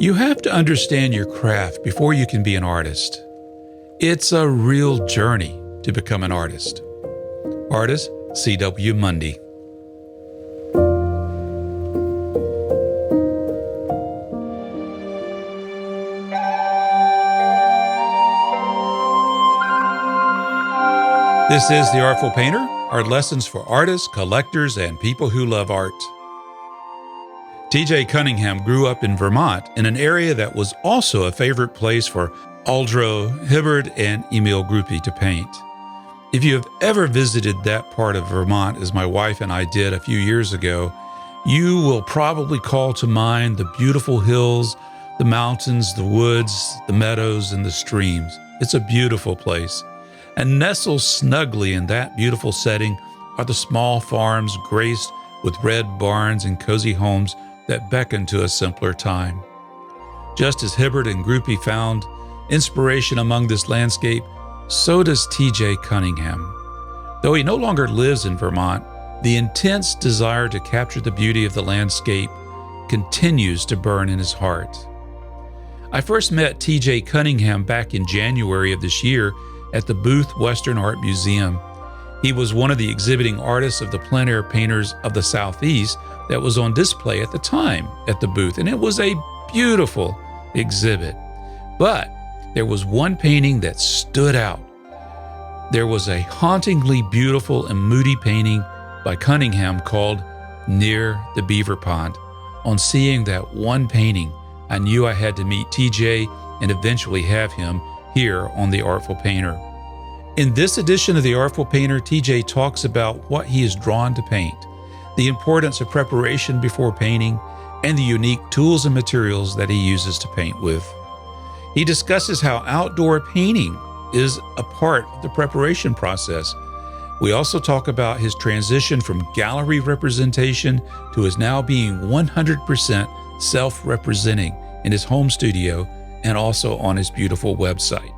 You have to understand your craft before you can be an artist. It's a real journey to become an artist. Artist C.W. Mundy. This is The Artful Painter, art lessons for artists, collectors, and people who love art. TJ Cunningham grew up in Vermont in an area that was also a favorite place for Audra Hibbard and Emil Gruppi to paint. If you have ever visited that part of Vermont, as my wife and I did a few years ago, you will probably call to mind the beautiful hills, the mountains, the woods, the meadows, and the streams. It's a beautiful place. And nestled snugly in that beautiful setting are the small farms graced with red barns and cozy homes that beckon to a simpler time. Just as Hibbard and Gruppi found inspiration among this landscape, so does TJ Cunningham. Though he no longer lives in Vermont, the intense desire to capture the beauty of the landscape continues to burn in his heart. I first met TJ Cunningham back in January of this year at the Booth Western Art Museum. He was one of the exhibiting artists of the plein air painters of the Southeast that was on display at the time at the booth, and it was a beautiful exhibit. But there was one painting that stood out. There was a hauntingly beautiful and moody painting by Cunningham called Near the Beaver Pond. On seeing that one painting, I knew I had to meet TJ and eventually have him here on The Artful Painter. In this edition of The Artful Painter, TJ talks about what he is drawn to paint, the importance of preparation before painting, and the unique tools and materials that he uses to paint with. He discusses how outdoor painting is a part of the preparation process. We also talk about his transition from gallery representation to his now being 100% self-representing in his home studio and also on his beautiful website.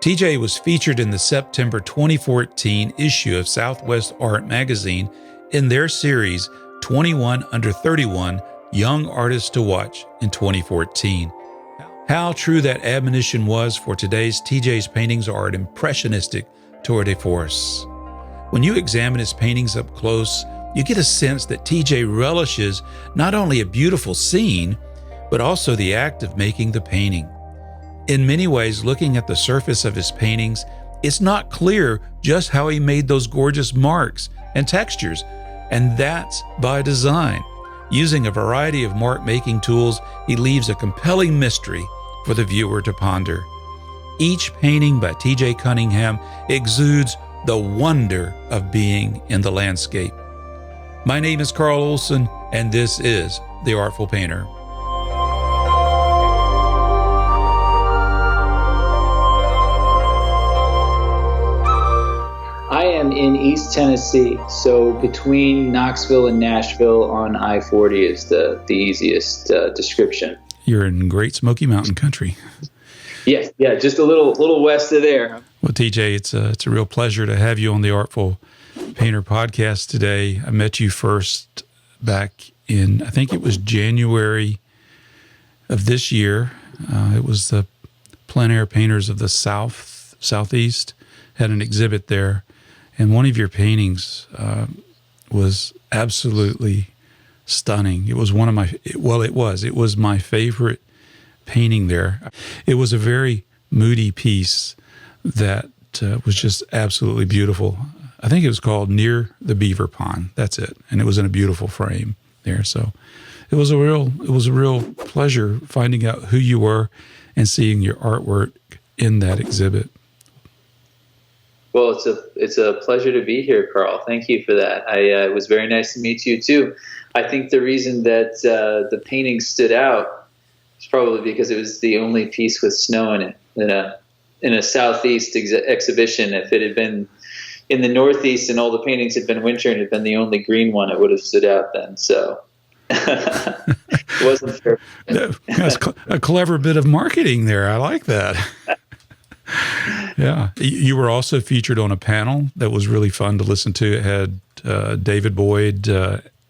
TJ was featured in the September 2014 issue of Southwest Art magazine in their series 21 Under 31 Young Artists to Watch in 2014. How true that admonition was for today's TJ's paintings are an impressionistic tour de force. When you examine his paintings up close, you get a sense that TJ relishes not only a beautiful scene, but also the act of making the painting. In many ways, looking at the surface of his paintings, it's not clear just how he made those gorgeous marks and textures, and that's by design. Using a variety of mark-making tools, he leaves a compelling mystery for the viewer to ponder. Each painting by TJ Cunningham exudes the wonder of being in the landscape. My name is Carl Olson, and this is The Artful Painter. I am in East Tennessee, so between Knoxville and Nashville on I-40 is the easiest description. You're in Great Smoky Mountain country. Yes, yeah, just a little west of there. Well, TJ, it's a real pleasure to have you on the Artful Painter podcast today. I met you first back in, I think it was January of this year. It was the plein air painters of the Southeast had an exhibit there. And one of your paintings was absolutely stunning. It was it was my favorite painting there. It was a very moody piece that was just absolutely beautiful. I think it was called Near the Beaver Pond. That's it. And it was in a beautiful frame there. So it was a real pleasure finding out who you were and seeing your artwork in that exhibit. Well, it's a pleasure to be here, Carl. Thank you for that. It was very nice to meet you too. I think the reason that the painting stood out is probably because it was the only piece with snow in it. In a Southeast exhibition, if it had been in the Northeast and all the paintings had been winter and had been the only green one, it would have stood out then. So it wasn't fair. That's a clever bit of marketing there. I like that. Yeah. You were also featured on a panel that was really fun to listen to. It had David Boyd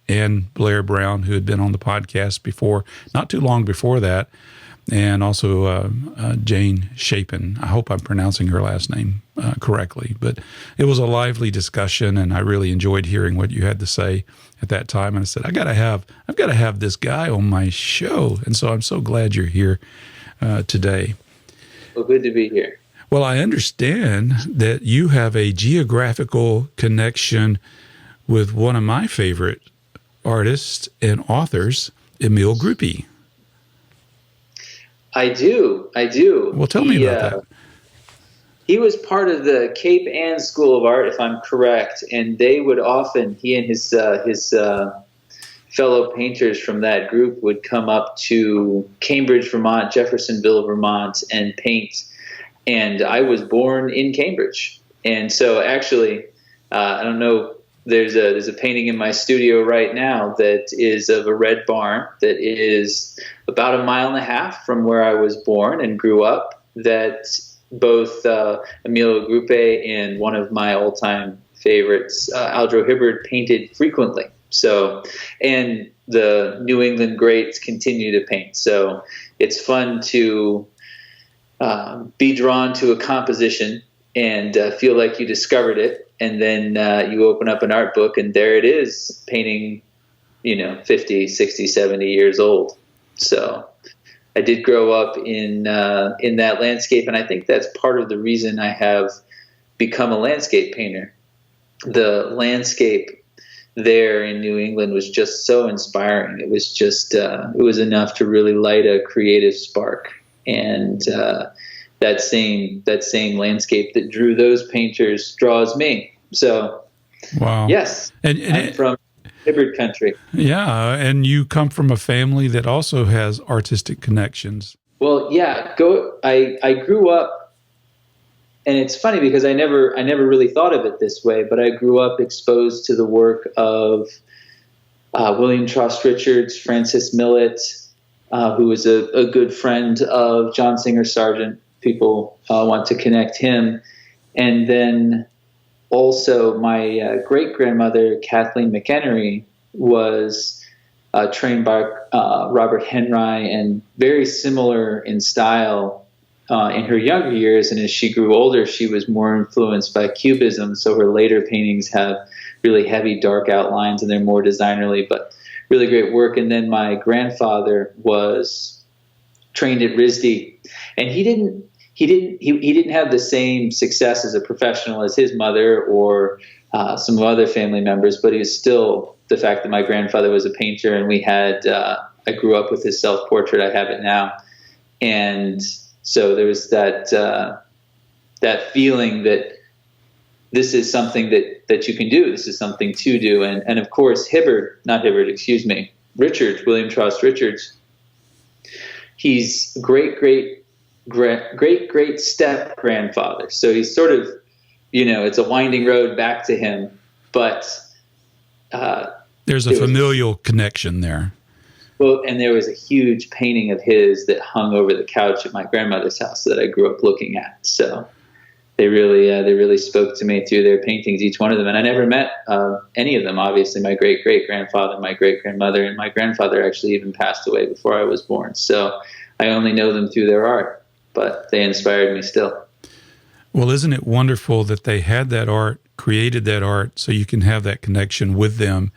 and Blair Brown, who had been on the podcast before, not too long before that, and also Jane Chapin. I hope I'm pronouncing her last name correctly. But it was a lively discussion, and I really enjoyed hearing what you had to say at that time. And I said, I've got to have this guy on my show. And so I'm so glad you're here today. Well, good to be here. Well, I understand that you have a geographical connection with one of my favorite artists and authors, Emil Gruppi. I do. Well, tell me about that. He was part of the Cape Ann School of Art, if I'm correct, and they would often, he and his fellow painters from that group would come up to Cambridge, Vermont, Jeffersonville, Vermont, and paint. And I was born in Cambridge, and so actually, I don't know. There's a painting in my studio right now that is of a red barn that is about 1.5 miles from where I was born and grew up, that both Emilio Gruppi and one of my all-time favorites, Aldro Hibbard, painted frequently. So, and the New England greats continue to paint. So it's fun to be drawn to a composition and feel like you discovered it. And then you open up an art book, and there it is, painting, 50, 60, 70 years old. So I did grow up in that landscape, and I think that's part of the reason I have become a landscape painter. The landscape there in New England was just so inspiring. It was just it was enough to really light a creative spark. And that same landscape that drew those painters draws me. So, wow. Yes, and I'm from Hibbard country. Yeah, and you come from a family that also has artistic connections. Well, yeah. I grew up, and it's funny because I never really thought of it this way, but I grew up exposed to the work of William Trost Richards, Francis Millett, who was a good friend of John Singer Sargent. People want to connect him. And then also my great-grandmother, Kathleen McHenry, was trained by Robert Henry, and very similar in style in her younger years. And as she grew older, she was more influenced by Cubism. So her later paintings have really heavy, dark outlines, and they're more designerly, but really great work. And then my grandfather was trained at RISD, and he didn't have the same success as a professional as his mother or some other family members, but he was still, the fact that my grandfather was a painter, and we had I grew up with his self-portrait. I have it now, and so there was that feeling that this is something that you can do. This is something to do. And of course, William Trost Richards, he's great step grandfather. So he's sort of, it's a winding road back to him, but there's a familial connection there. Well, and there was a huge painting of his that hung over the couch at my grandmother's house that I grew up looking at. So they really spoke to me through their paintings, each one of them. And I never met any of them. Obviously, my great-great-grandfather, my great-grandmother, and my grandfather actually even passed away before I was born. So I only know them through their art, but they inspired me still. Well, isn't it wonderful that they had that art, created that art, so you can have that connection with them,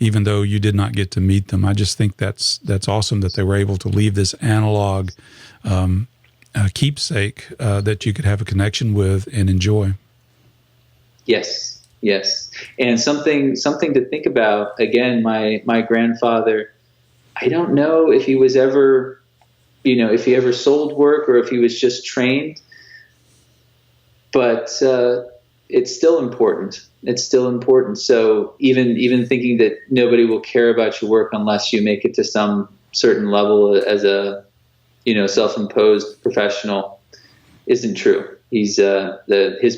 even though you did not get to meet them? I just think that's awesome that they were able to leave this analog keepsake that you could have a connection with and enjoy. Yes. And something to think about. Again, my grandfather, I don't know if he was ever, if he ever sold work or if he was just trained, but it's still important. So even thinking that nobody will care about your work unless you make it to some certain level as a, self-imposed professional isn't true. His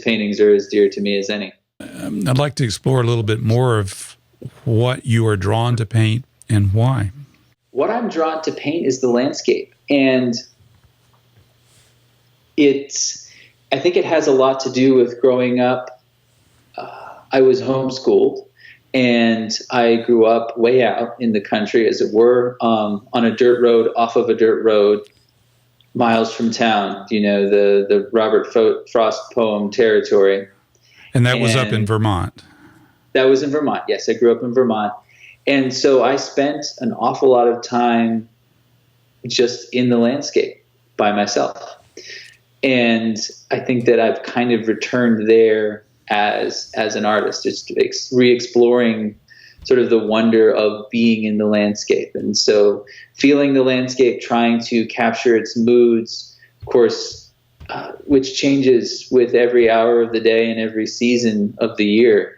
paintings are as dear to me as any. I'd like to explore a little bit more of what you are drawn to paint and why. What I'm drawn to paint is the landscape, and I think it has a lot to do with growing up. I was homeschooled, And I grew up way out in the country, as it were, on a dirt road, off of a dirt road, miles from town, the Robert Frost poem Territory. And that was up in Vermont. That was in Vermont. Yes, I grew up in Vermont. And so I spent an awful lot of time just in the landscape by myself. And I think that I've kind of returned there as an artist, just re-exploring sort of the wonder of being in the landscape. And so feeling the landscape, trying to capture its moods, of course, which changes with every hour of the day and every season of the year.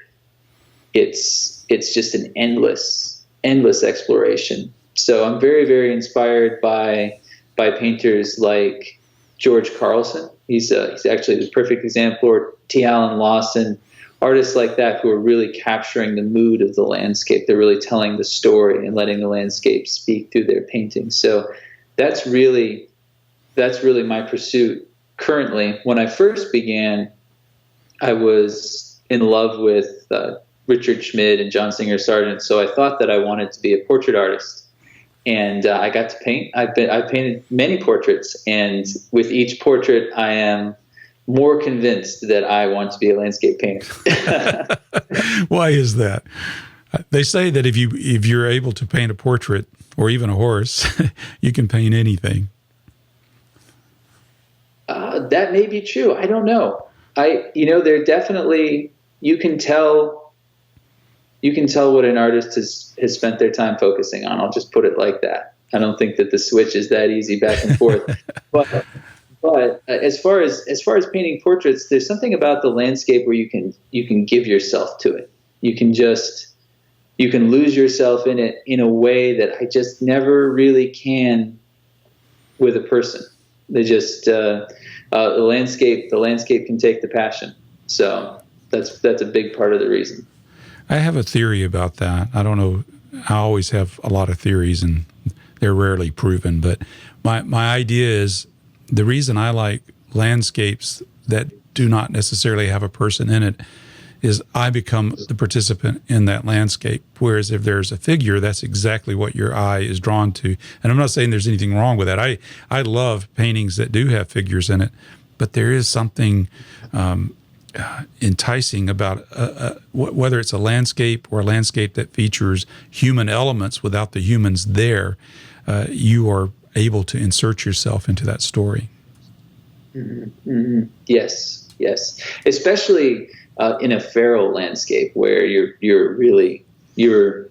It's just an endless exploration. So I'm very, very inspired by painters like George Carlson. He's actually the perfect example, or T. Allen Lawson, artists like that who are really capturing the mood of the landscape. They're really telling the story and letting the landscape speak through their paintings. So that's really my pursuit currently. When I first began, I was in love with Richard Schmid and John Singer Sargent, so I thought that I wanted to be a portrait artist. And I got to paint. I painted many portraits, and with each portrait, I am more convinced that I want to be a landscape painter. Why is that? They say that if you're able to paint a portrait or even a horse, you can paint anything. That may be true. I don't know. There definitely, you can tell what an artist has spent their time focusing on. I'll just put it like that. I don't think that the switch is that easy back and forth. But as far as painting portraits, there's something about the landscape where you can give yourself to it. You can lose yourself in it in a way that I just never really can with a person. They just the landscape can take the passion. So that's a big part of the reason. I have a theory about that. I don't know. I always have a lot of theories, and they're rarely proven. But my idea is the reason I like landscapes that do not necessarily have a person in it is I become the participant in that landscape. Whereas if there's a figure, that's exactly what your eye is drawn to. And I'm not saying there's anything wrong with that. I love paintings that do have figures in it, but there is something enticing about whether it's a landscape or a landscape that features human elements without the humans there. You are able to insert yourself into that story. Mm-hmm. Mm-hmm. Yes. Especially in a feral landscape where you're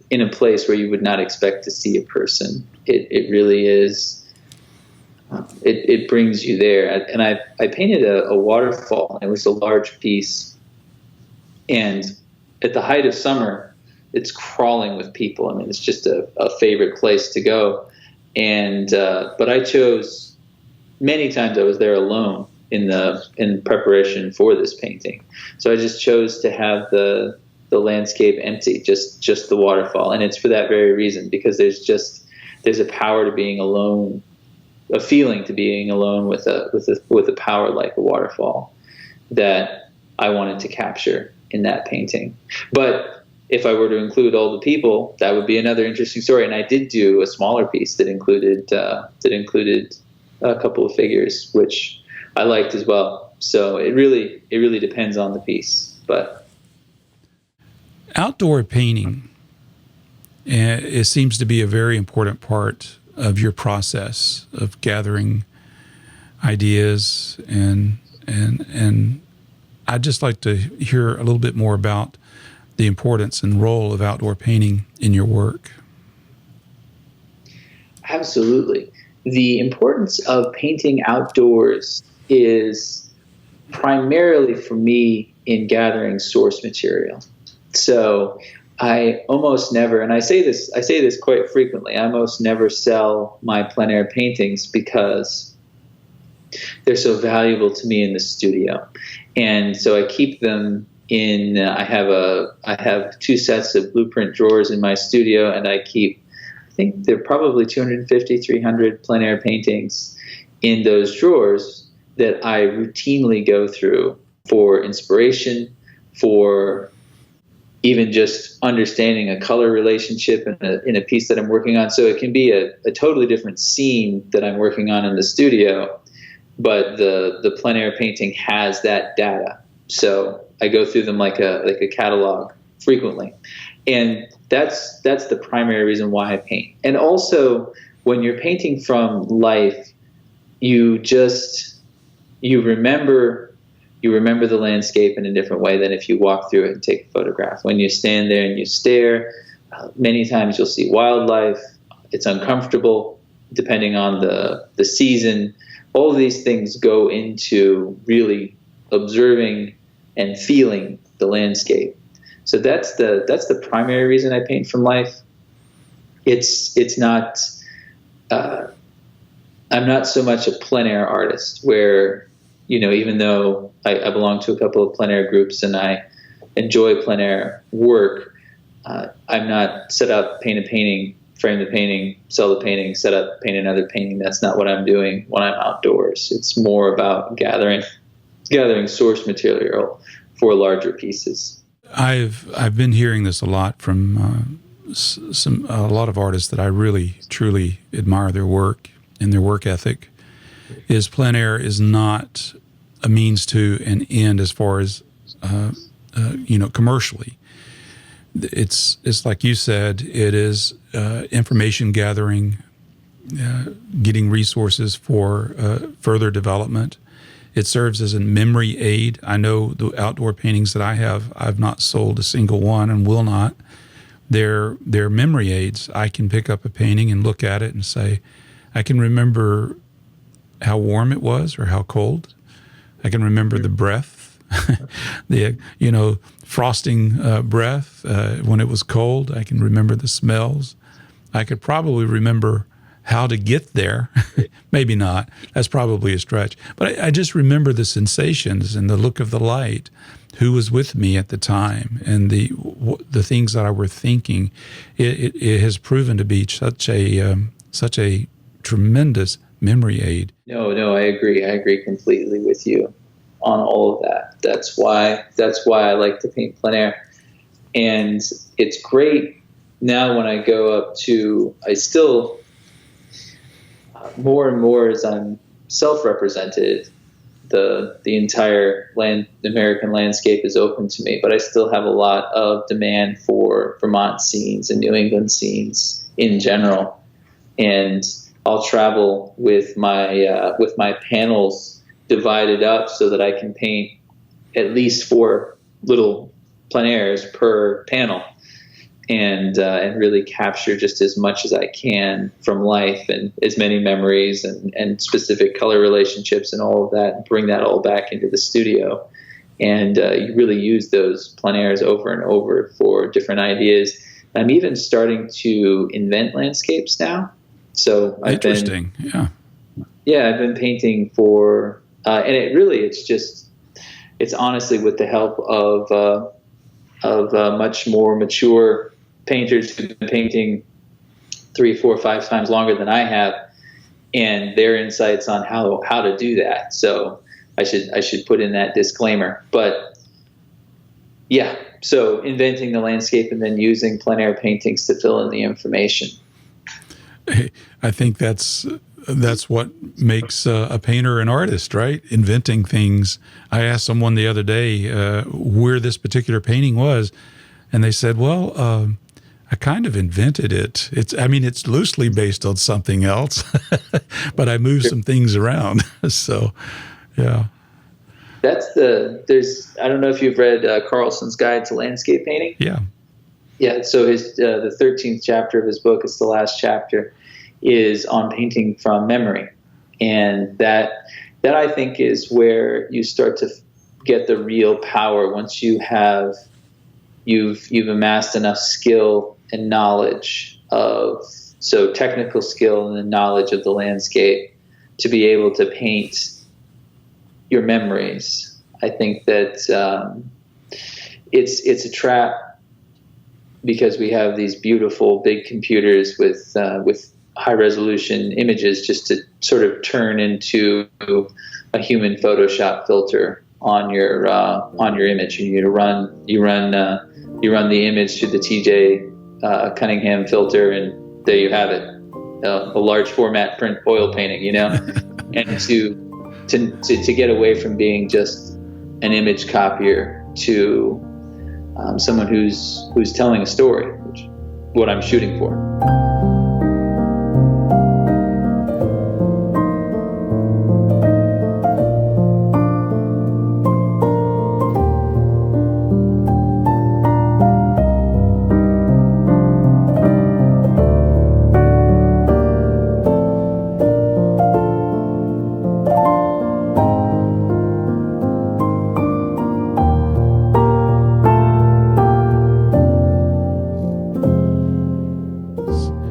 in a place where you would not expect to see a person. It really is. It brings you there. And I painted a waterfall. It was a large piece. And at the height of summer, it's crawling with people. I mean, it's just a favorite place to go. And but I chose, many times I was there alone in preparation for this painting. So I just chose to have the landscape empty, just the waterfall. And it's for that very reason, because there's a power to being alone, a feeling to being alone with a power like a waterfall that I wanted to capture in that painting. But if I were to include all the people, that would be another interesting story. And I did do a smaller piece that included a couple of figures, which I liked as well. So it really depends on the piece. But outdoor painting, it seems to be a very important part of your process of gathering ideas, and I'd just like to hear a little bit more about the importance and role of outdoor painting in your work. Absolutely. The importance of painting outdoors is primarily for me in gathering source material. So I almost never, and I say this quite frequently, I almost never sell my plein air paintings because they're so valuable to me in the studio. And so I keep them in, I have 2 sets of blueprint drawers in my studio, and I think they're probably 250, 300 plein air paintings in those drawers that I routinely go through for inspiration, for even just understanding a color relationship in a piece that I'm working on. So it can be a totally different scene that I'm working on in the studio, but the plein air painting has that data. So I go through them like a catalog frequently. And that's the primary reason why I paint. And also, when you're painting from life, you remember the landscape in a different way than if you walk through it and take a photograph. When you stand there and you stare, many times you'll see wildlife. It's uncomfortable depending on the season. All of these things go into really observing and feeling the landscape. So that's the primary reason I paint from life. It's not. I'm not so much a plein air artist where, even though I belong to a couple of plein air groups and I enjoy plein air work, I'm not set up, paint a painting, frame the painting, sell the painting, set up, paint another painting. That's not what I'm doing when I'm outdoors. It's more about gathering source material for larger pieces. I've been hearing this a lot from a lot of artists that I really truly admire their work and their work ethic. Is plein air is not a means to an end as far as commercially. It's like you said. It is information gathering, getting resources for further development. It serves as a memory aid. I know the outdoor paintings that I have, I've not sold a single one and will not. They're memory aids. I can pick up a painting and look at it and say, I can remember how warm it was or how cold. I can remember the breath, the frosting breath when it was cold. I can remember the smells. I could probably remember how to get there. Maybe not. That's probably a stretch. But I just remember the sensations and the look of the light, who was with me at the time, and the things that I were thinking. It has proven to be such a tremendous memory aid. No, I agree. I agree completely with you on all of that. That's why I like to paint plein air. And it's great now when I go up to, I still, more and more as I'm self-represented, the entire American landscape is open to me, but I still have a lot of demand for Vermont scenes and New England scenes in general. And I'll travel with my panels divided up so that I can paint at least 4 little plein airs per panel, and really capture just as much as I can from life and as many memories and specific color relationships and all of that, and bring that all back into the studio. And you really use those plein airs over and over for different ideas. I'm even starting to invent landscapes now. So I've been painting for, and it's honestly with the help of much more mature painters who've been painting 3, 4, 5 times longer than I have, and their insights on how to do that. So I should put in that disclaimer. But yeah, so inventing the landscape and then using plein air paintings to fill in the information. I think that's what makes a painter an artist, right? Inventing things. I asked someone the other day where this particular painting was, and they said, well, I kind of invented it. It's loosely based on something else, but I moved some things around. So, yeah. I don't know if you've read Carlson's Guide to Landscape Painting. Yeah. Yeah. So the 13th chapter of his book, it's the last chapter, is on painting from memory. And that I think is where you start to get the real power once you've amassed enough skill and knowledge technical skill and the knowledge of the landscape to be able to paint your memories. I think that it's a trap because we have these beautiful big computers with high resolution images just to sort of turn into a human Photoshop filter on your image, and you run you run the image through the TJ Cunningham filter, and there you have it, a large format print oil painting, you know. And to get away from being just an image copier to someone who's telling a story, which is what I'm shooting for.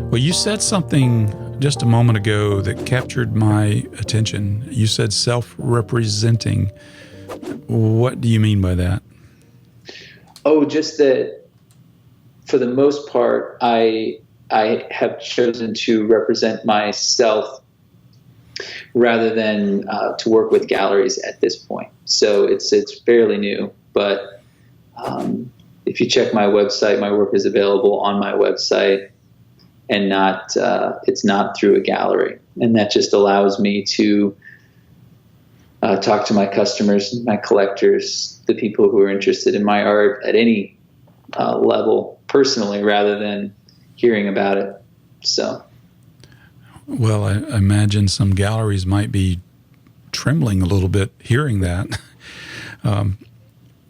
Well, you said something just a moment ago that captured my attention. You said self-representing. What do you mean by that? Oh, just that for the most part, I have chosen to represent myself rather than to work with galleries at this point. So it's fairly new, but if you check my website, my work is available on my website, and it's not through a gallery. And that just allows me to talk to my customers, my collectors, the people who are interested in my art at any level personally, rather than hearing about it. So, well, I imagine some galleries might be trembling a little bit hearing that.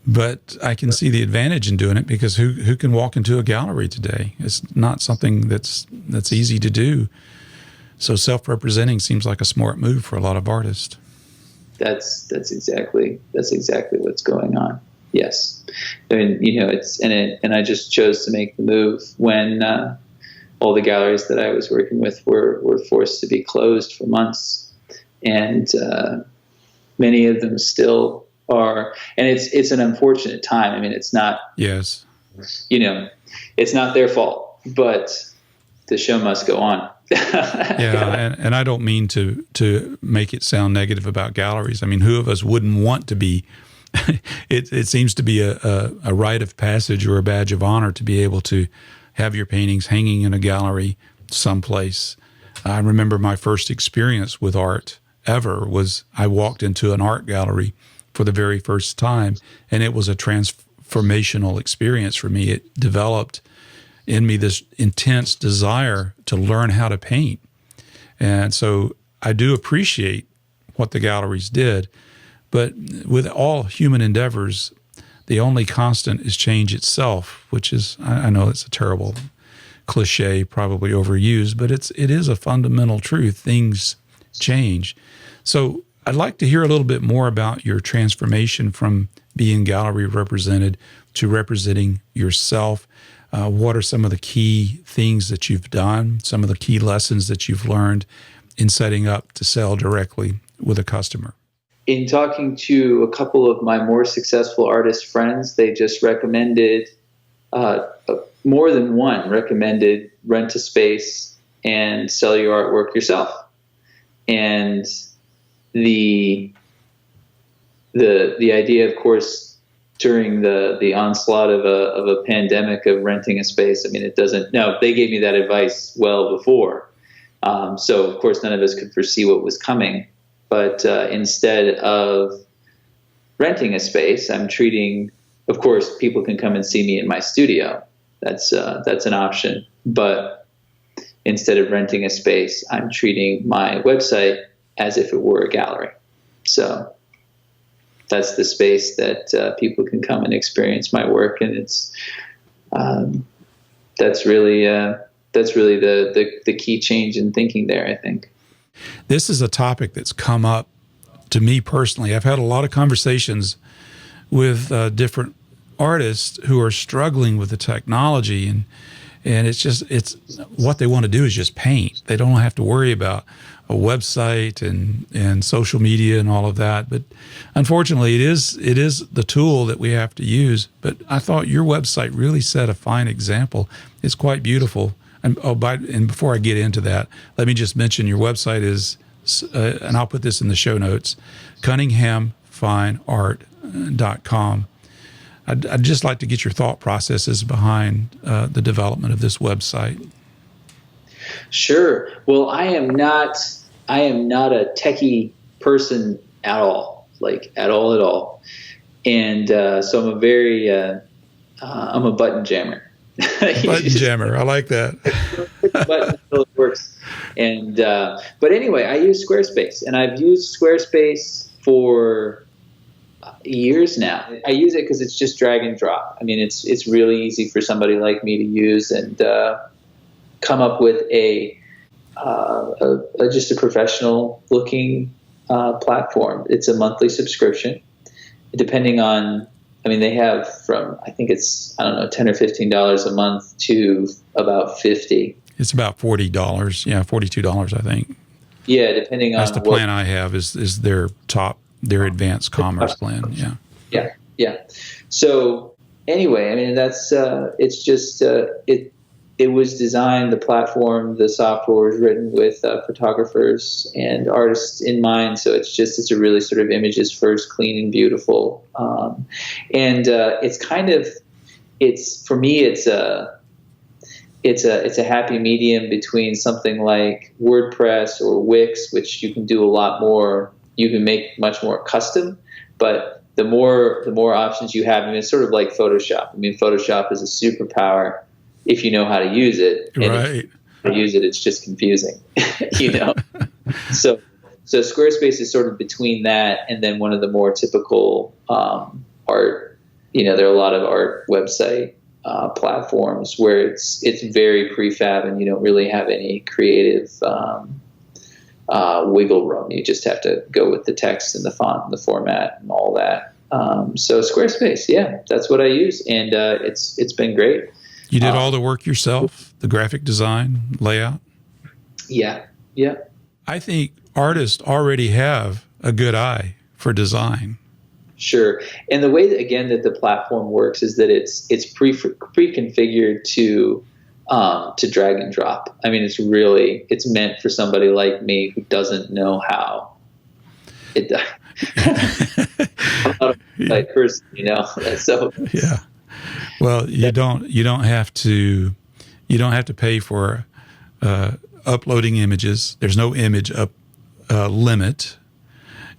But I can see the advantage in doing it, because who can walk into a gallery today? It's not something that's easy to do. So self-representing seems like a smart move for a lot of artists. That's exactly what's going on. Yes, I mean, you know, and I just chose to make the move when all the galleries that I was working with were forced to be closed for months, and many of them still are, and it's an unfortunate time. I mean, it's not, yes, you know, it's not their fault, but the show must go on. Yeah, and I don't mean to make it sound negative about galleries. I mean, who of us wouldn't want to be? It seems to be a rite of passage or a badge of honor to be able to have your paintings hanging in a gallery someplace. I remember my first experience with art ever was I walked into an art gallery for the very first time, and it was a transformational experience for me. It developed in me this intense desire to learn how to paint. And so I do appreciate what the galleries did, but with all human endeavors, the only constant is change itself, which is, I know it's a terrible cliche, probably overused, but it is a fundamental truth. Things change. So I'd like to hear a little bit more about your transformation from being gallery represented to representing yourself. What are some of the key things that you've done, some of the key lessons that you've learned in setting up to sell directly with a customer? In talking to a couple of my more successful artist friends, they just recommended, more than one recommended, rent a space and sell your artwork yourself. And the idea, of course, during the onslaught of a pandemic of renting a space, I mean, they gave me that advice well before. So of course, none of us could foresee what was coming. But instead of renting a space, I'm treating, of course, people can come and see me in my studio. That's an option. But instead of renting a space, I'm treating my website as if it were a gallery. So that's the space that people can come and experience my work, and that's really the key change in thinking there, I think. This is a topic that's come up to me personally. I've had a lot of conversations with different artists who are struggling with the technology, and it's what they want to do is just paint. They don't have to worry about a website and social media and all of that. But unfortunately, it is the tool that we have to use. But I thought your website really set a fine example. It's quite beautiful. And before I get into that, let me just mention your website is, and I'll put this in the show notes, CunninghamFineArt.com. I'd just like to get your thought processes behind the development of this website. Sure. Well, I am not a techie person at all, like at all. And so I'm I'm a button jammer. Button jammer. I like that. Button until it works. And but anyway, I use Squarespace, and I've used Squarespace for years now. I use it because it's just drag and drop. I mean, it's really easy for somebody like me to use and come up with just a professional looking platform. It's a monthly subscription, depending on. I mean, they have from, I think it's, I don't know, $10 or $15 a month to about $50. It's about $40. Yeah, $42, I think. Yeah, depending on. That's the plan I have is their advanced commerce plan. Yeah. Yeah. So anyway, I mean, that's, it's just, it was designed, the platform, the software was written with photographers and artists in mind. So it's a really sort of images first, clean and beautiful. And for me, it's a happy medium between something like WordPress or Wix, which you can do a lot more. You can make much more custom, but the more options you have, I mean, it's sort of like Photoshop. I mean, Photoshop is a superpower if you know how to use it. And right. If you know how to use it, it's just confusing, So Squarespace is sort of between that and then one of the more typical art. There are a lot of art website platforms where it's very prefab and you don't really have any creative wiggle room. You just have to go with the text and the font and the format and all that. So Squarespace, yeah, that's what I use, and it's been great. You did all the work yourself, the graphic design, layout? Yeah. I think artists already have a good eye for design. Sure. And the way that the platform works is that it's pre-configured to drag and drop. I mean, it's meant for somebody like me who doesn't know how. I'm not a like person, So yeah. Well, you don't have to pay for uploading images. There's no image limit.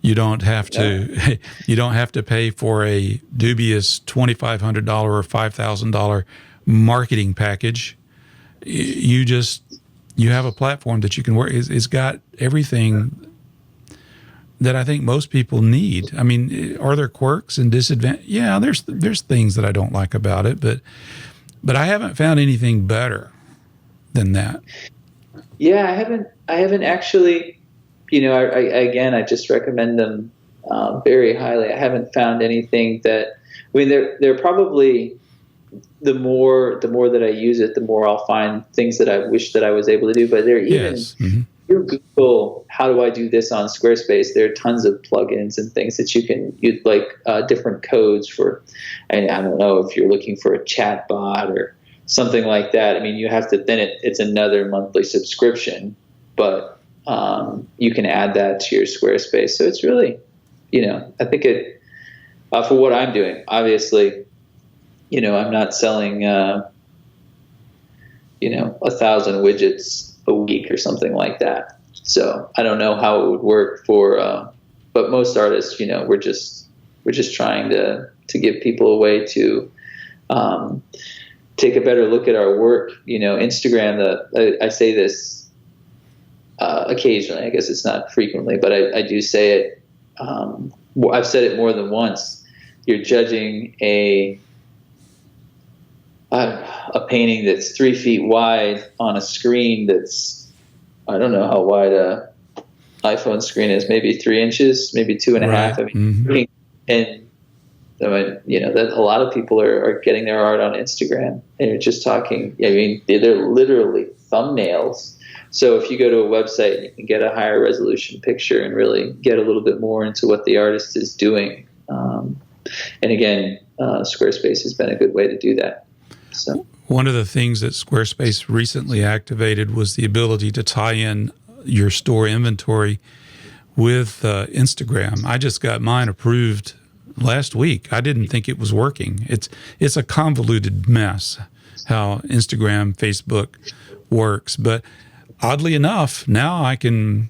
You don't have to pay for a dubious $2,500 or $5,000 marketing package. You have a platform that you can work. It's got everything that I think most people need. I mean, are there quirks and disadvantages? Yeah, there's things that I don't like about it, but I haven't found anything better than that. Yeah, I haven't actually. I just recommend them very highly. I haven't found anything that. I mean, they're probably the more that I use it, the more I'll find things that I wish that I was able to do. But they're even. Yes. Mm-hmm. You Google, how do I do this on Squarespace? There are tons of plugins and things that you can use, like different codes for, I don't know if you're looking for a chat bot or something like that. I mean, you have to, then it's another monthly subscription, but you can add that to your Squarespace. So it's really, I think it, for what I'm doing, obviously, I'm not selling, 1,000 widgets a week or something like that. So I don't know how it would work for, but most artists, we're just trying to give people a way to take a better look at our work. Instagram, I say this occasionally, I guess it's not frequently, but I do say it. I've said it more than once. You're judging a painting that's 3 feet wide on a screen that's, I don't know how wide a iPhone screen is, maybe 3 inches, maybe 2.5. Right. I mean, and I mean, that a lot of people are getting their art on Instagram, and you're just talking. I mean, they're literally thumbnails. So if you go to a website, you can get a higher resolution picture and really get a little bit more into what the artist is doing. And again, Squarespace has been a good way to do that. So one of the things that Squarespace recently activated was the ability to tie in your store inventory with Instagram. I just got mine approved last week. I didn't think it was working. It's a convoluted mess how Instagram, Facebook works. But oddly enough, now I can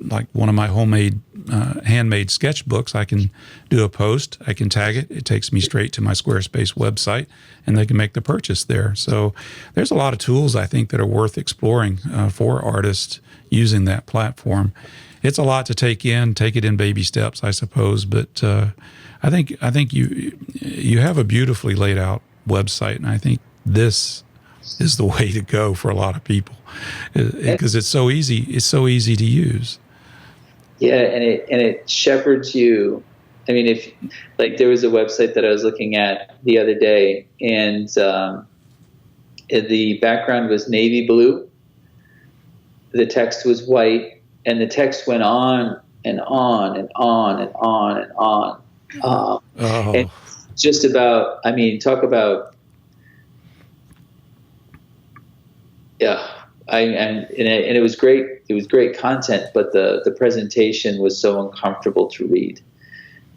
like one of my homemade, handmade sketchbooks, I can do a post, I can tag it. It takes me straight to my Squarespace website, and they can make the purchase there. So there's a lot of tools I think that are worth exploring for artists using that platform. It's a lot to take it in baby steps, I suppose. But I think you have a beautifully laid out website, and I think this is the way to go for a lot of people because it's so easy. It's so easy to use. Yeah, and it shepherds you. I mean, if like there was a website that I was looking at the other day, and the background was navy blue, the text was white, and the text went on and on and on and on and on. And just about, I mean, talk about, yeah. And it was great. It was great content, but the presentation was so uncomfortable to read.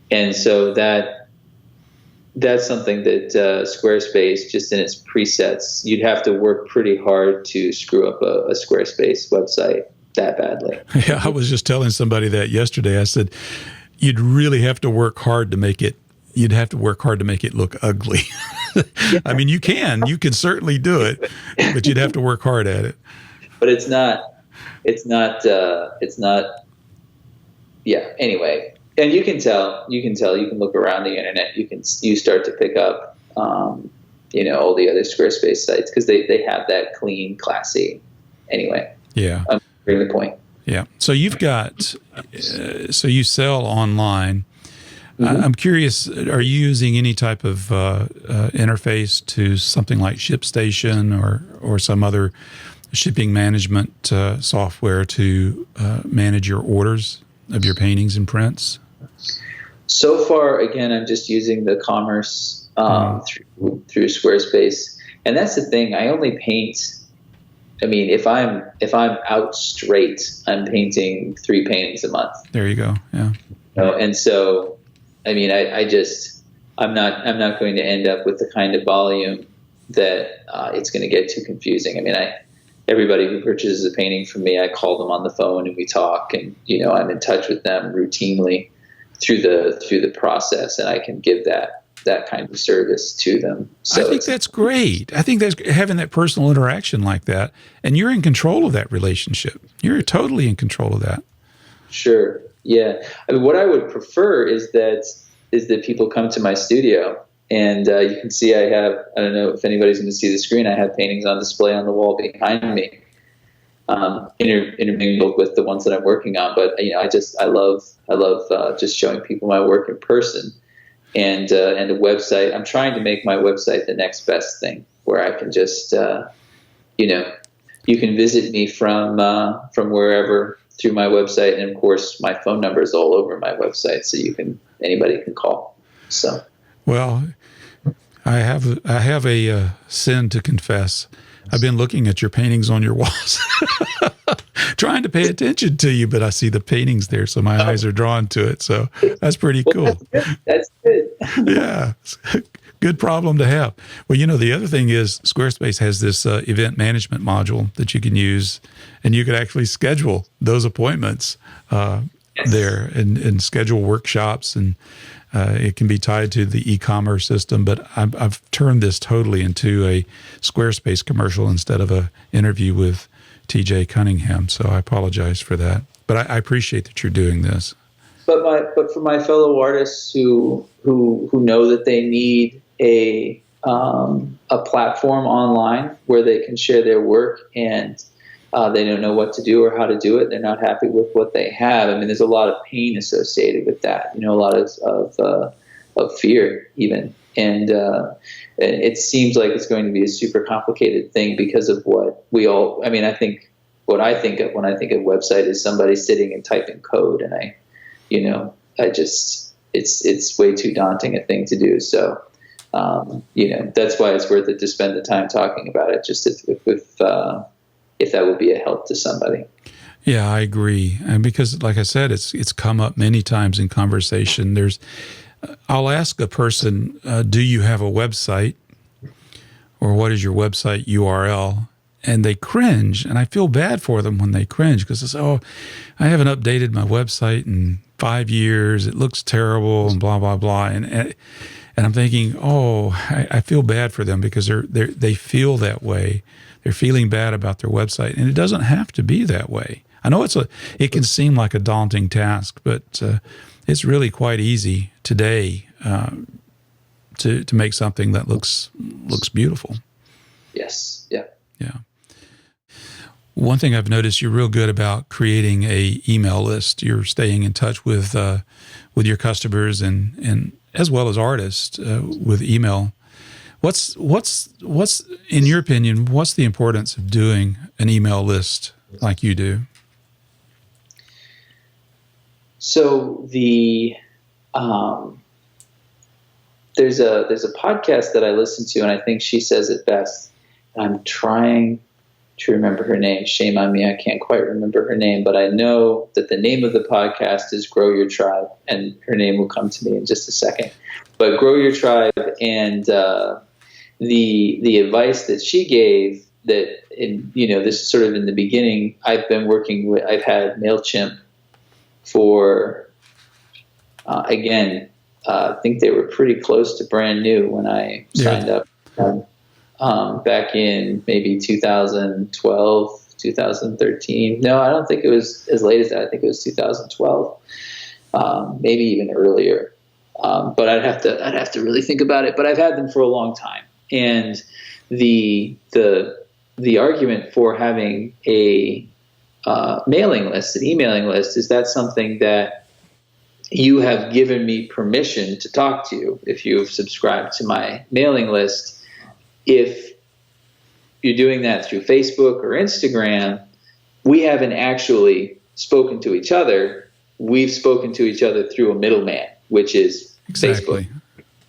And so that's something that Squarespace, just in its presets, you'd have to work pretty hard to screw up a Squarespace website that badly. Yeah, I was just telling somebody that yesterday. I said, you'd really have to work hard to make it. You'd have to work hard to make it look ugly. I mean, you can certainly do it, but you'd have to work hard at it. But it's not. Yeah. Anyway, and you can tell. You can look around the internet. You start to pick up, all the other Squarespace sites because they have that clean, classy. Anyway. Yeah. I'm bringing the point. Yeah. So you've got. So you sell online. Mm-hmm. I'm curious, are you using any type of interface to something like ShipStation or some other shipping management software to manage your orders of your paintings and prints? So far, again, I'm just using the commerce through Squarespace. And that's the thing. I only paint. I mean, if I'm out straight, I'm painting 3 paintings a month. There you go. Yeah. And so, I mean, I'm not going to end up with the kind of volume that it's going to get too confusing. I mean, everybody who purchases a painting from me, I call them on the phone and we talk, and I'm in touch with them routinely through the process, and I can give that kind of service to them. So I think that's great. I think that's having that personal interaction like that, and you're in control of that relationship. You're totally in control of that. Sure. Yeah. I mean, what I would prefer is that people come to my studio, and you can see I don't know if anybody's going to see the screen. I have paintings on display on the wall behind me, intermingled with the ones that I'm working on. But I love just showing people my work in person, and a website. I'm trying to make my website the next best thing, where I can just you can visit me from wherever through my website, and of course my phone number is all over my website, so anybody can call. So, well, I have a sin to confess. I've been looking at your paintings on your walls, trying to pay attention to you, but I see the paintings there, so my eyes are drawn to it. So that's pretty cool. That's good. Yeah. Good problem to have. Well, the other thing is Squarespace has this event management module that you can use, and you can actually schedule those appointments there and schedule workshops, and it can be tied to the e-commerce system. But I've turned this totally into a Squarespace commercial instead of a interview with TJ Cunningham. So I apologize for that. But I appreciate that you're doing this. But for my fellow artists who know that they need a platform online where they can share their work, and they don't know what to do or how to do it, they're not happy with what they have. I mean, there's a lot of pain associated with that, a lot of fear even. And it seems like it's going to be a super complicated thing because of I think what I think of when I think of website is somebody sitting and typing code, and it's way too daunting a thing to do. So, that's why it's worth it to spend the time talking about it, just if that would be a help to somebody. Yeah, I agree. And because, like I said, it's come up many times in conversation. I'll ask a person, do you have a website? Or what is your website URL? And they cringe. And I feel bad for them when they cringe because they say, oh, I haven't updated my website in 5 years. It looks terrible and blah, blah, blah. And I'm thinking, oh, I feel bad for them because they feel that way. They're feeling bad about their website. And it doesn't have to be that way. I know it can seem like a daunting task, but it's really quite easy today to make something that looks beautiful. Yes. Yeah. Yeah. One thing I've noticed, you're real good about creating a email list. You're staying in touch with your customers and as well as artists with email. What's in your opinion? What's the importance of doing an email list like you do? So there's a podcast that I listen to, and I think she says it best. I'm trying to remember her name. Shame on me, I can't quite remember her name, but I know that the name of the podcast is Grow Your Tribe, and her name will come to me in just a second. But Grow Your Tribe, and the advice that she gave, that this is sort of in the beginning. I've had MailChimp for I think they were pretty close to brand new when I signed up. Back in maybe 2012, 2013. No, I don't think it was as late as that. I think it was 2012, maybe even earlier. But I'd have to really think about it. But I've had them for a long time, and the argument for having a mailing list, an emailing list, is that something that you have given me permission to talk to you if you've subscribed to my mailing list. If you're doing that through Facebook or Instagram, we haven't actually spoken to each other. We've spoken to each other through a middleman, which is Facebook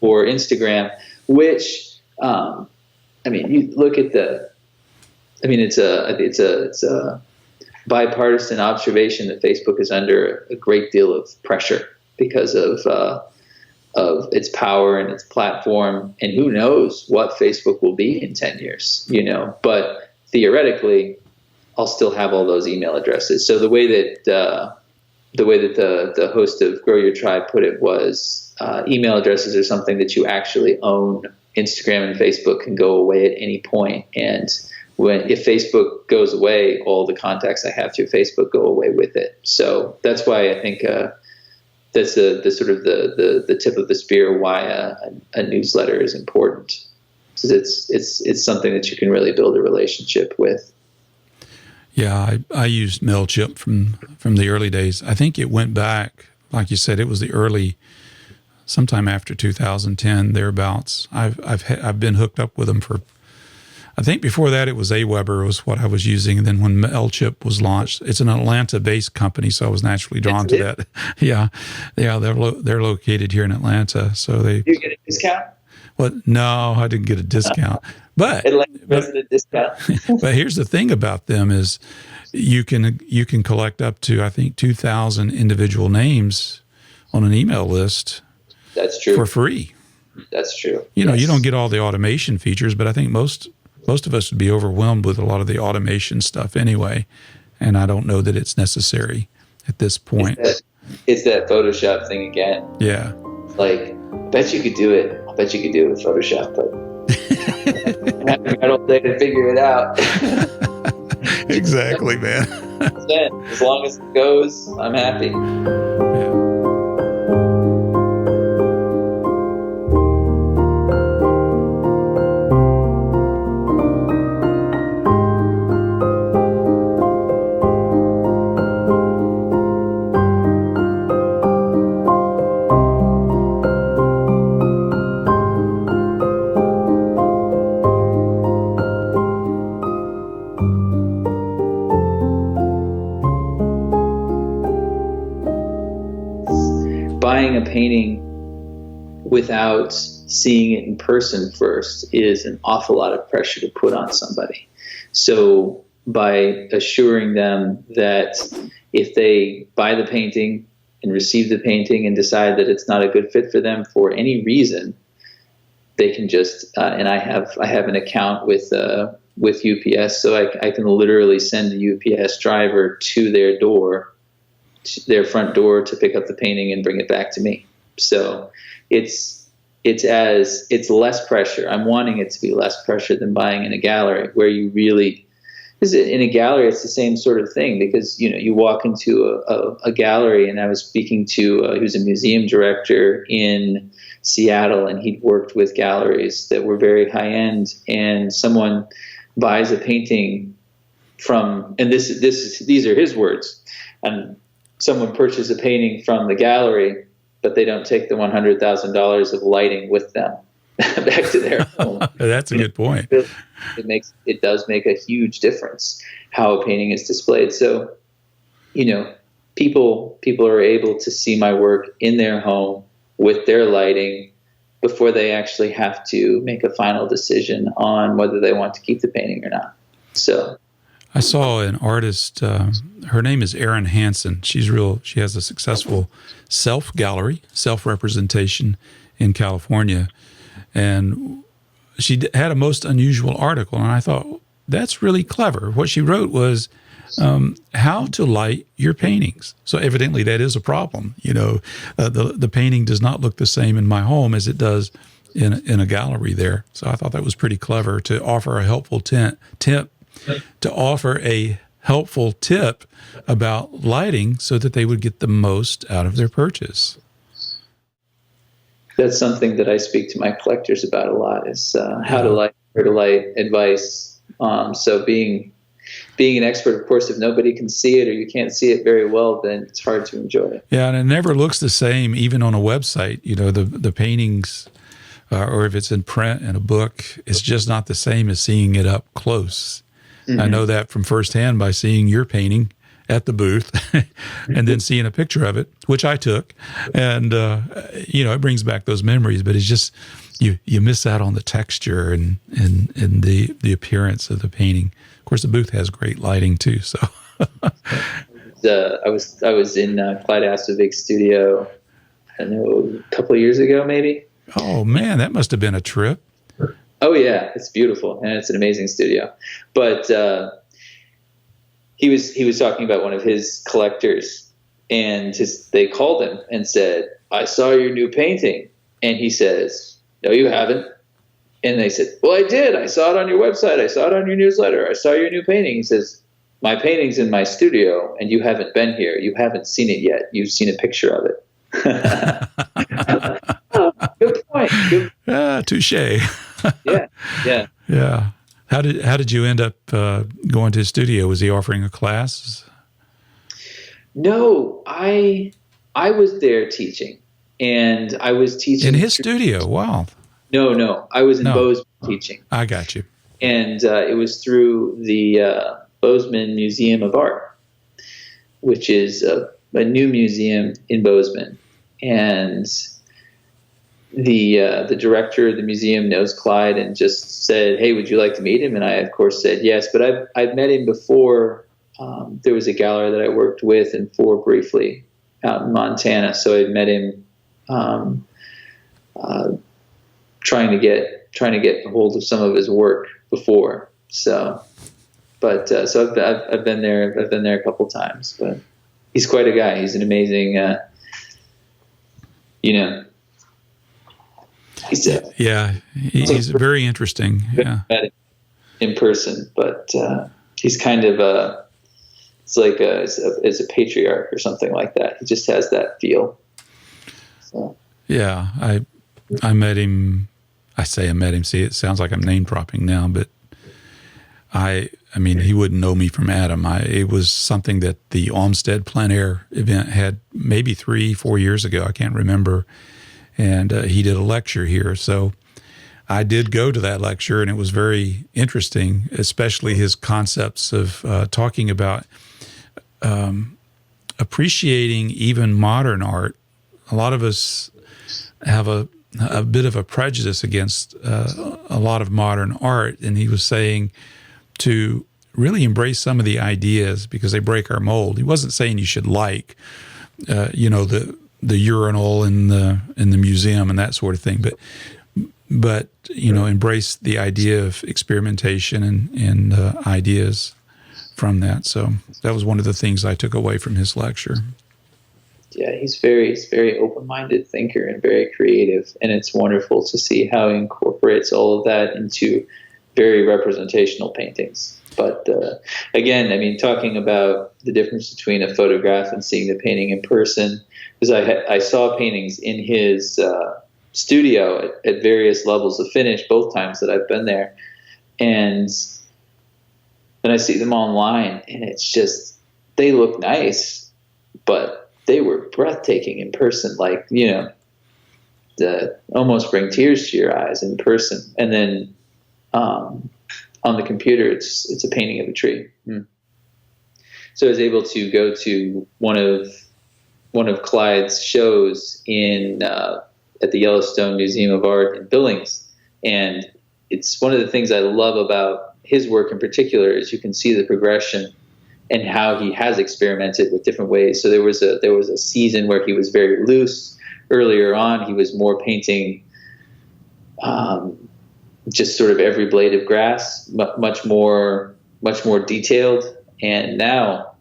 or Instagram, which, you look at it's a bipartisan observation that Facebook is under a great deal of pressure because of its power and its platform, and who knows what Facebook will be in 10 years, but theoretically I'll still have all those email addresses. So the way that the host of Grow Your Tribe put it was, email addresses are something that you actually own. Instagram and Facebook can go away at any point. And if Facebook goes away, all the contacts I have through Facebook go away with it. So that's why I think, that's the sort of the tip of the spear why a newsletter is important, because it's something that you can really build a relationship with. Yeah, I used MailChimp from the early days. I think it went back, like you said, it was sometime after 2010 thereabouts. I've been hooked up with them for. I think before that it was Aweber was what I was using, and then when MailChimp was launched, it's an Atlanta-based company, so I was naturally drawn to that. Yeah, they're located here in Atlanta, so they. You get a discount? Well, no, I didn't get a discount, but Atlanta resident discount. But here's the thing about them is you can collect up to, I think, 2,000 individual names on an email list. That's true. For free. That's true. You don't get all the automation features, but I think most of us would be overwhelmed with a lot of the automation stuff anyway, and I don't know that it's necessary at this point. It's that Photoshop thing again. Yeah. Like, I bet you could do it. I bet you could do it with Photoshop, but I don't think to figure it out. Exactly, man. As long as it goes, I'm happy. Yeah. Buying a painting without seeing it in person first is an awful lot of pressure to put on somebody. So by assuring them that if they buy the painting and receive the painting and decide that it's not a good fit for them for any reason, they can just and I have an account with UPS, so I can literally send the UPS driver to their door, to their front door, to pick up the painting and bring it back to me. So it's less pressure. I'm wanting it to be less pressure than buying in a gallery, where you really, because in a gallery it's the same sort of thing, because you walk into a gallery, and I was speaking to he was a museum director in Seattle, and he'd worked with galleries that were very high end, and someone buys a painting from, and these are his words, and someone purchases a painting from the gallery, but they don't take the $100,000 of lighting with them back to their home. That's a good point. It does make a huge difference how a painting is displayed. So, people are able to see my work in their home with their lighting before they actually have to make a final decision on whether they want to keep the painting or not. So I saw an artist, her name is Erin Hansen. She has a successful self-gallery, self-representation in California. And she had a most unusual article, and I thought, that's really clever. What she wrote was how to light your paintings. So evidently that is a problem. The painting does not look the same in my home as it does in a gallery there. So I thought that was pretty clever to offer a helpful tip about lighting so that they would get the most out of their purchase. That's something that I speak to my collectors about a lot, is how to light, where to light, advice. So being an expert, of course, if nobody can see it or you can't see it very well, then it's hard to enjoy it. Yeah, and it never looks the same, even on a website. The paintings, or if it's in print in a book, it's just not the same as seeing it up close. Mm-hmm. I know that from firsthand by seeing your painting at the booth and then seeing a picture of it, which I took. And, it brings back those memories, but it's just, you miss out on the texture and the appearance of the painting. Of course, the booth has great lighting too. So I was in Clyde Astrovic's studio, I don't know, a couple of years ago, maybe. Oh man, that must've been a trip. Oh yeah, it's beautiful, and it's an amazing studio. But he was talking about one of his collectors, and they called him and said, "I saw your new painting," and he says, "No, you haven't." And they said, "Well, I did. I saw it on your website. I saw it on your newsletter. I saw your new painting." He says, "My painting's in my studio, and you haven't been here. You haven't seen it yet. You've seen a picture of it." Oh, good point. Touche. Yeah. How did you end up going to his studio? Was he offering a class? No, I was there teaching, and I was teaching in his studio. Wow. No, I was in Bozeman teaching. I got you. And it was through the Bozeman Museum of Art, which is a new museum in Bozeman, and the director of the museum knows Clyde and just said, "Hey, would you like to meet him?" And I, of course, said yes. But I've met him before. There was a gallery that I worked with and for briefly out in Montana, so I met him trying to get a hold of some of his work before. So I've been there. I've been there a couple times, but he's quite a guy. He's an amazing, he's very interesting. Yeah, in person, but he's kind of it's like as a patriarch or something like that. He just has that feel. So. Yeah, I met him. I say I met him. See, it sounds like I'm name dropping now, but I mean, he wouldn't know me from Adam. It was something that the Olmsted Plein Air event had maybe 3-4 years ago. I can't remember. And he did a lecture here. So I did go to that lecture, and it was very interesting, especially his concepts of talking about appreciating even modern art. A lot of us have a bit of a prejudice against a lot of modern art, and he was saying to really embrace some of the ideas because they break our mold. He wasn't saying you should like, the urinal in the museum and that sort of thing, but embrace the idea of experimentation and ideas from that. So that was one of the things I took away from his lecture. Yeah, he's very open-minded thinker and very creative, and it's wonderful to see how he incorporates all of that into very representational paintings. But again, I mean, talking about the difference between a photograph and seeing the painting in person, because I saw paintings in his studio at various levels of finish both times that I've been there, and then I see them online, and it's just, they look nice, but they were breathtaking in person, like, almost bring tears to your eyes in person. And then on the computer, it's a painting of a tree. So I was able to go to one of Clyde's shows at the Yellowstone Museum of Art in Billings, and it's one of the things I love about his work in particular is you can see the progression and how he has experimented with different ways. So there was a season where he was very loose. Earlier on, he was more painting just sort of every blade of grass, much more detailed. And now,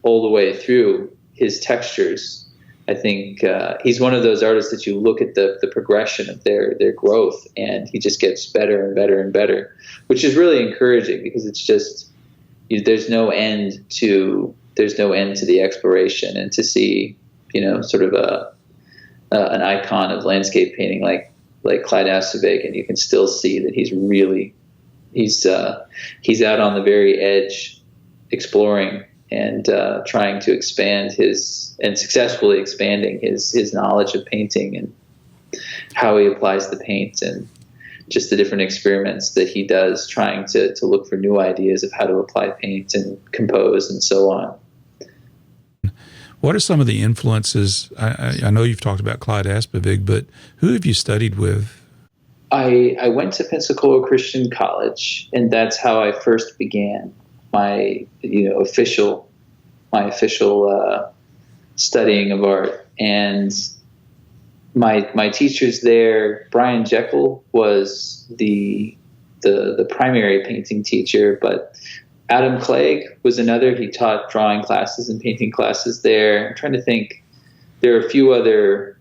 all the way through his textures, I think he's one of those artists that you look at the progression of their growth, and he just gets better and better and better, which is really encouraging because it's just, there's no end to the exploration, and to see, sort of an icon of landscape painting like Clyde Asselbeck, and you can still see that he's out on the very edge, exploring and trying to expand and successfully expanding his knowledge of painting and how he applies the paint, and just the different experiments that he does, trying to look for new ideas of how to apply paint and compose and so on. What are some of the influences? I know you've talked about Clyde Asselbeck, but who have you studied with? I went to Pensacola Christian College, and that's how I first began my official studying of art. And my teachers there, Brian Jekyll was the primary painting teacher, but Adam Clegg was another. He taught drawing classes and painting classes there. I'm trying to think. There are a few other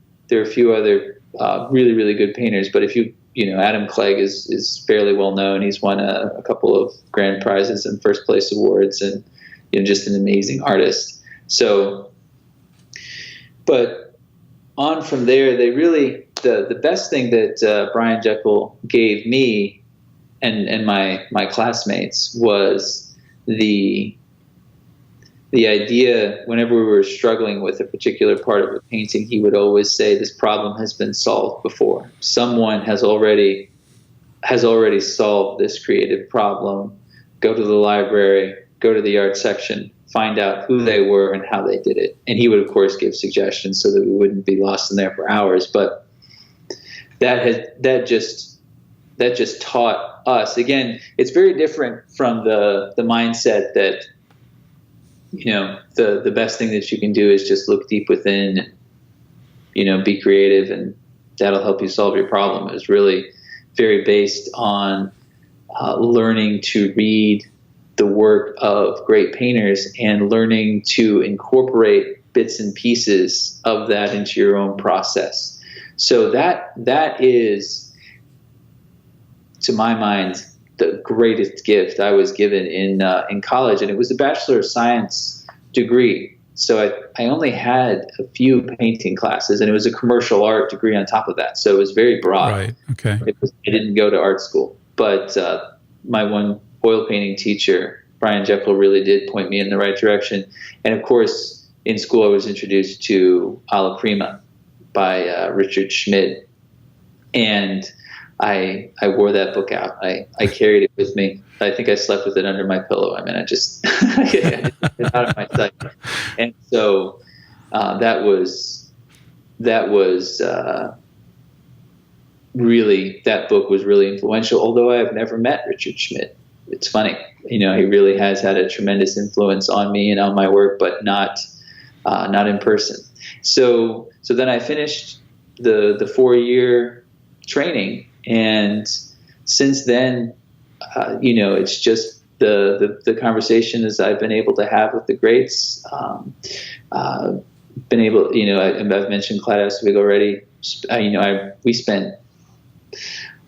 really, really good painters, but Adam Clegg is fairly well known. He's won a couple of grand prizes and first place awards, and just an amazing artist. So, but on from there, they really, the best thing that Brian Jekyll gave me and my classmates was the idea. Whenever we were struggling with a particular part of a painting, he would always say, this problem has been solved before. Someone has already solved this creative problem. Go to the library, go to the art section, find out who they were and how they did it. And he would, of course, give suggestions so that we wouldn't be lost in there for hours. But that just taught us. Again, it's very different from the mindset that, the best thing that you can do is just look deep within and, be creative, and that'll help you solve your problem. It was really very based on learning to read the work of great painters and learning to incorporate bits and pieces of that into your own process. So that is, to my mind, the greatest gift I was given in college, and it was a Bachelor of Science degree. So I only had a few painting classes, and it was a commercial art degree on top of that. So it was very broad. Right. Okay. I didn't go to art school, but my one oil painting teacher, Brian Jekyll, really did point me in the right direction. And of course, in school, I was introduced to Alla Prima by Richard Schmid, and I wore that book out. I carried it with me. I think I slept with it under my pillow. I mean, I just it's out of my sight. And so that was really, that book was really influential. Although I have never met Richard Schmid, it's funny, he really has had a tremendous influence on me and on my work, but not in person. So then I finished the 4-year training, and since then, it's just the conversations I've been able to have with the greats. Been able, I've mentioned Clyde Oswego already. We spent,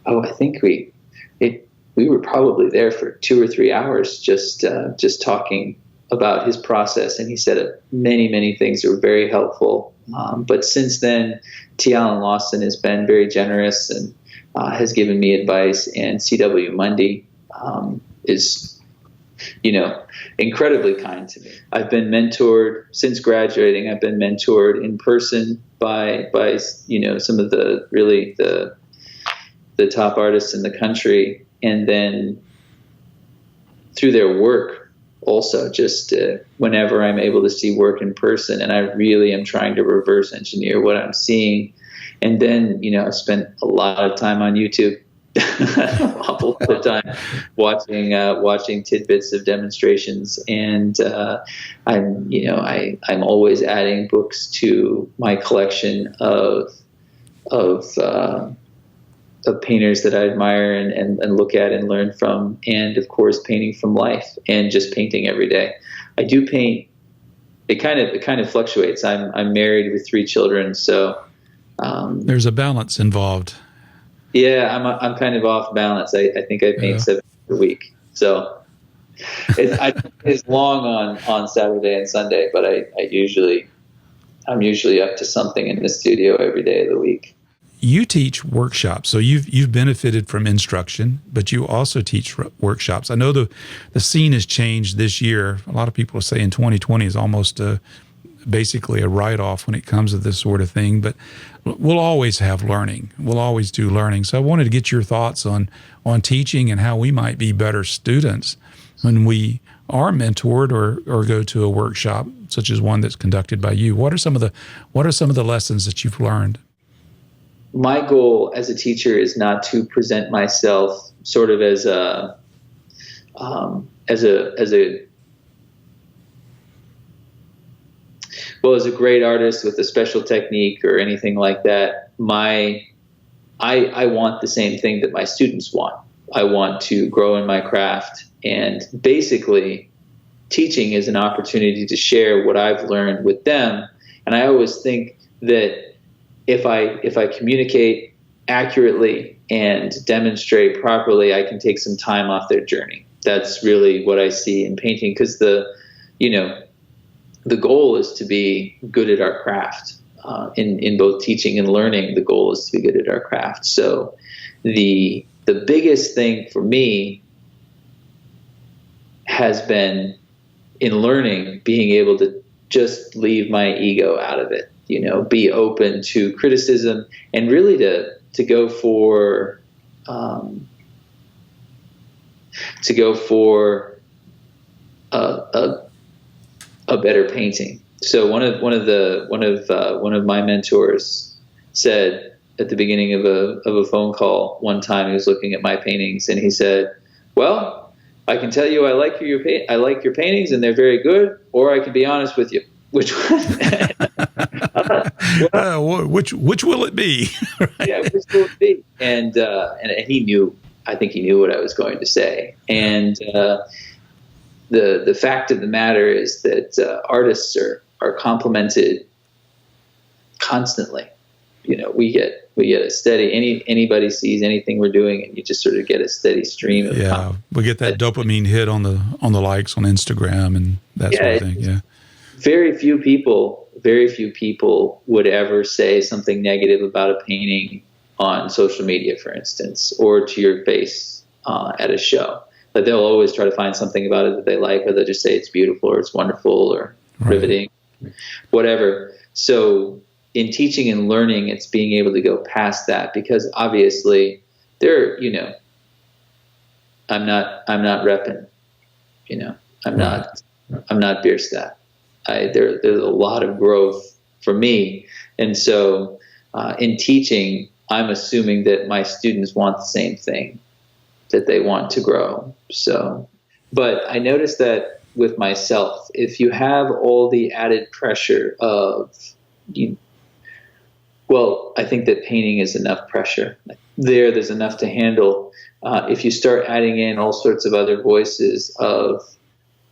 I think we were probably there for 2 or 3 hours just talking about his process, and he said many, many things that were very helpful. But since then, T. Allen Lawson has been very generous and has given me advice, and C.W. Mundy is, incredibly kind to me. I've been mentored since graduating. I've been mentored in person by some of the top artists in the country, and then through their work also, just whenever I'm able to see work in person, and I really am trying to reverse engineer what I'm seeing. And then, I've spent a lot of time on YouTube, awful lot of time watching tidbits of demonstrations, and I'm always adding books to my collection of painters that I admire and look at and learn from, and of course painting from life and just painting every day. I do paint. It kind of fluctuates. I'm married with 3 children, so there's a balance involved. Yeah, I'm kind of off balance. I think I paint 7 days a week, so it's long on Saturday and Sunday, but I'm usually up to something in the studio every day of the week. You teach workshops, so you've benefited from instruction, but you also teach workshops. I know the scene has changed this year. A lot of people are saying 2020 is almost basically a write-off when it comes to this sort of thing, but we'll always have learning. We'll always do learning. So I wanted to get your thoughts on teaching and how we might be better students when we are mentored or go to a workshop such as one that's conducted by you. What are some of the lessons that you've learned? My goal as a teacher is not to present myself sort of as a great artist with a special technique or anything like that. I want the same thing that my students want. I want to grow in my craft, and basically teaching is an opportunity to share what I've learned with them. And I always think that if I communicate accurately and demonstrate properly, I can take some time off their journey. That's really what I see in painting, because the goal is to be good at our craft. In both teaching and learning, the goal is to be good at our craft. So the biggest thing for me has been, in learning, being able to just leave my ego out of it, be open to criticism, and really to go for a better painting. So one of my mentors said at the beginning of a phone call one time, he was looking at my paintings, and he said, "Well, I can tell you I like your paintings and they're very good, or I can be honest with you. Which one?" Which will it be? Right? Yeah, which will it be? And he knew. I think he knew what I was going to say. And the fact of the matter is that artists are complimented constantly. We get a steady, anybody sees anything we're doing, and you just sort of get a steady stream of we get that dopamine hit on the likes on Instagram and that sort of thing. Yeah. Very few people would ever say something negative about a painting on social media, for instance, or to your face at a show. But they'll always try to find something about it that they like, or they'll just say it's beautiful or it's wonderful or riveting, whatever. So in teaching and learning, it's being able to go past that, because obviously I'm not repping, I'm not Bierstadt. There's a lot of growth for me. And so in teaching, I'm assuming that my students want the same thing that they want to grow. So, but I noticed that with myself, if you have all the added pressure of I think that painting is enough pressure. There's enough to handle. If you start adding in all sorts of other voices of,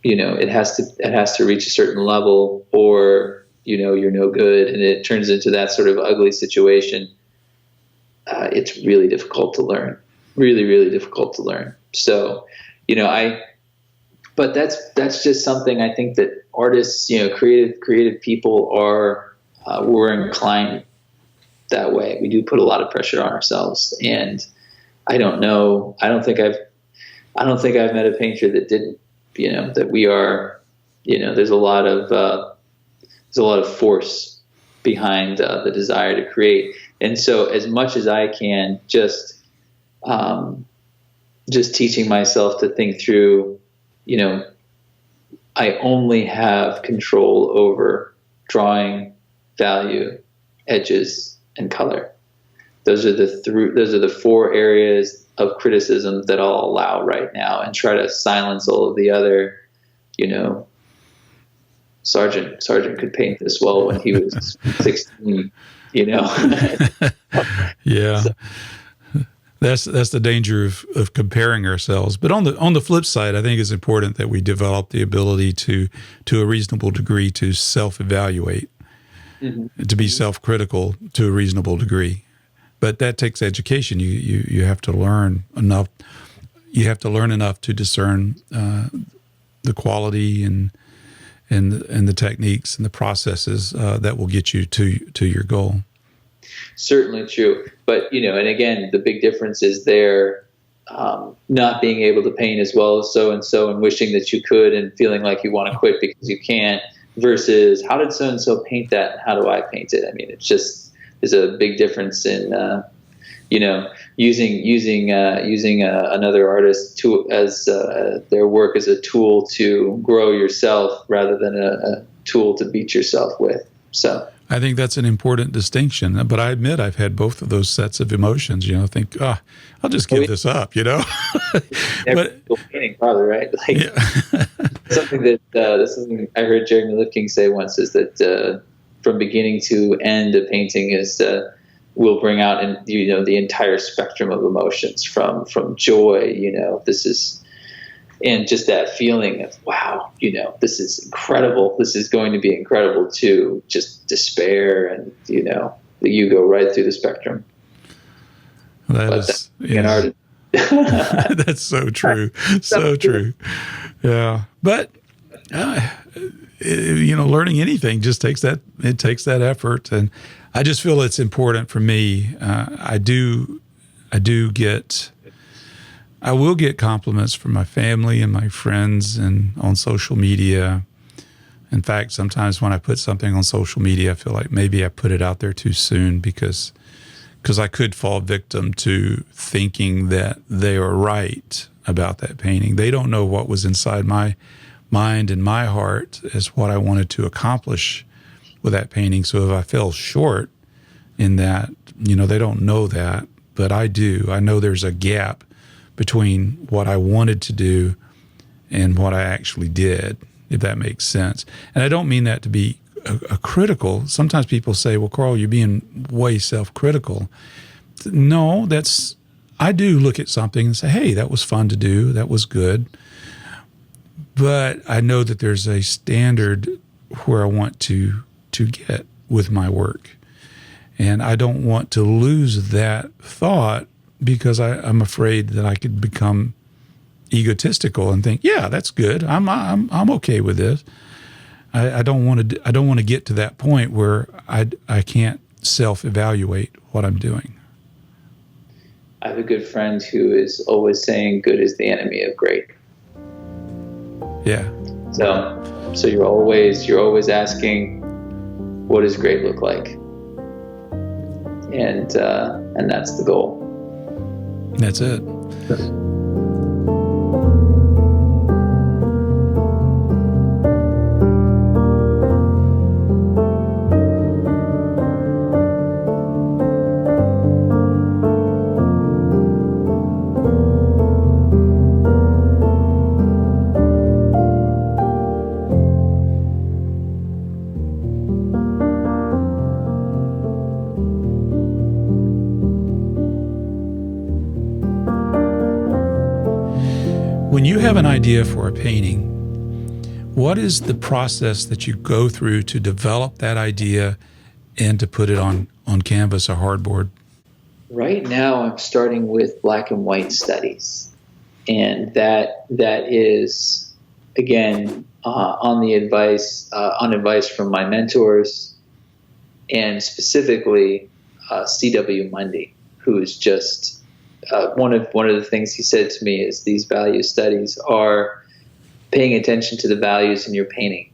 it has to reach a certain level, or, you're no good, and it turns into that sort of ugly situation, it's really difficult to learn. Really, really difficult to learn. So, but that's just something I think that artists, creative people we're inclined that way. We do put a lot of pressure on ourselves, and I don't think I've met a painter that didn't, that we are, there's a lot of force behind the desire to create. And so as much as I can, just teaching myself to think through, I only have control over drawing, value, edges, and color. Those are the four areas of criticism that I'll allow right now, and try to silence all of the other, Sargent could paint this well when he was 16, Yeah. So. That's the danger of comparing ourselves. But on the flip side, I think it's important that we develop the ability to a reasonable degree to self-evaluate, to be self-critical to a reasonable degree. But that takes education. You have to learn enough. You have to learn enough to discern the quality and the techniques and the processes that will get you to your goal. Certainly true. But, and again, the big difference is there not being able to paint as well as so-and-so and wishing that you could and feeling like you want to quit because you can't, versus how did so-and-so paint that and how do I paint it? I mean, it's just, there's a big difference in, using another artist as their work as a tool to grow yourself rather than a tool to beat yourself with. So I think that's an important distinction, but I admit I've had both of those sets of emotions. Think, I'll just give this up. But painting, probably, right? Something that I heard Jeremy Lifking say once is that from beginning to end, a painting will bring out the entire spectrum of emotions from joy. This is. And just that feeling of, wow, this is incredible. This is going to be incredible, to just despair, and you go right through the spectrum. That's an artist. That's so true. So true. Yeah. But, learning anything just takes that effort. And I just feel it's important for me. I will get compliments from my family and my friends and on social media. In fact, sometimes when I put something on social media, I feel like maybe I put it out there too soon because I could fall victim to thinking that they are right about that painting. They don't know what was inside my mind and my heart as what I wanted to accomplish with that painting. So if I fell short in that, they don't know that, but I do. I know there's a gap between what I wanted to do and what I actually did, if that makes sense. And I don't mean that to be a critical. Sometimes people say, well, Carl, you're being way self-critical. No, I do look at something and say, hey, that was fun to do. That was good. But I know that there's a standard where I want to get with my work. And I don't want to lose that thought, because I'm afraid that I could become egotistical and think, yeah, that's good. I'm okay with this. I don't want to get to that point where I can't self-evaluate what I'm doing. I have a good friend who is always saying good is the enemy of great. Yeah. So you're always asking, what does great look like? And that's the goal. That's it. When you have an idea for a painting, what is the process that you go through to develop that idea and to put it on canvas or hardboard? Right now, I'm starting with black and white studies, and that is, again, on advice from my mentors, and specifically C.W. Mundy, who is just one of the things he said to me is these value studies are paying attention to the values in your painting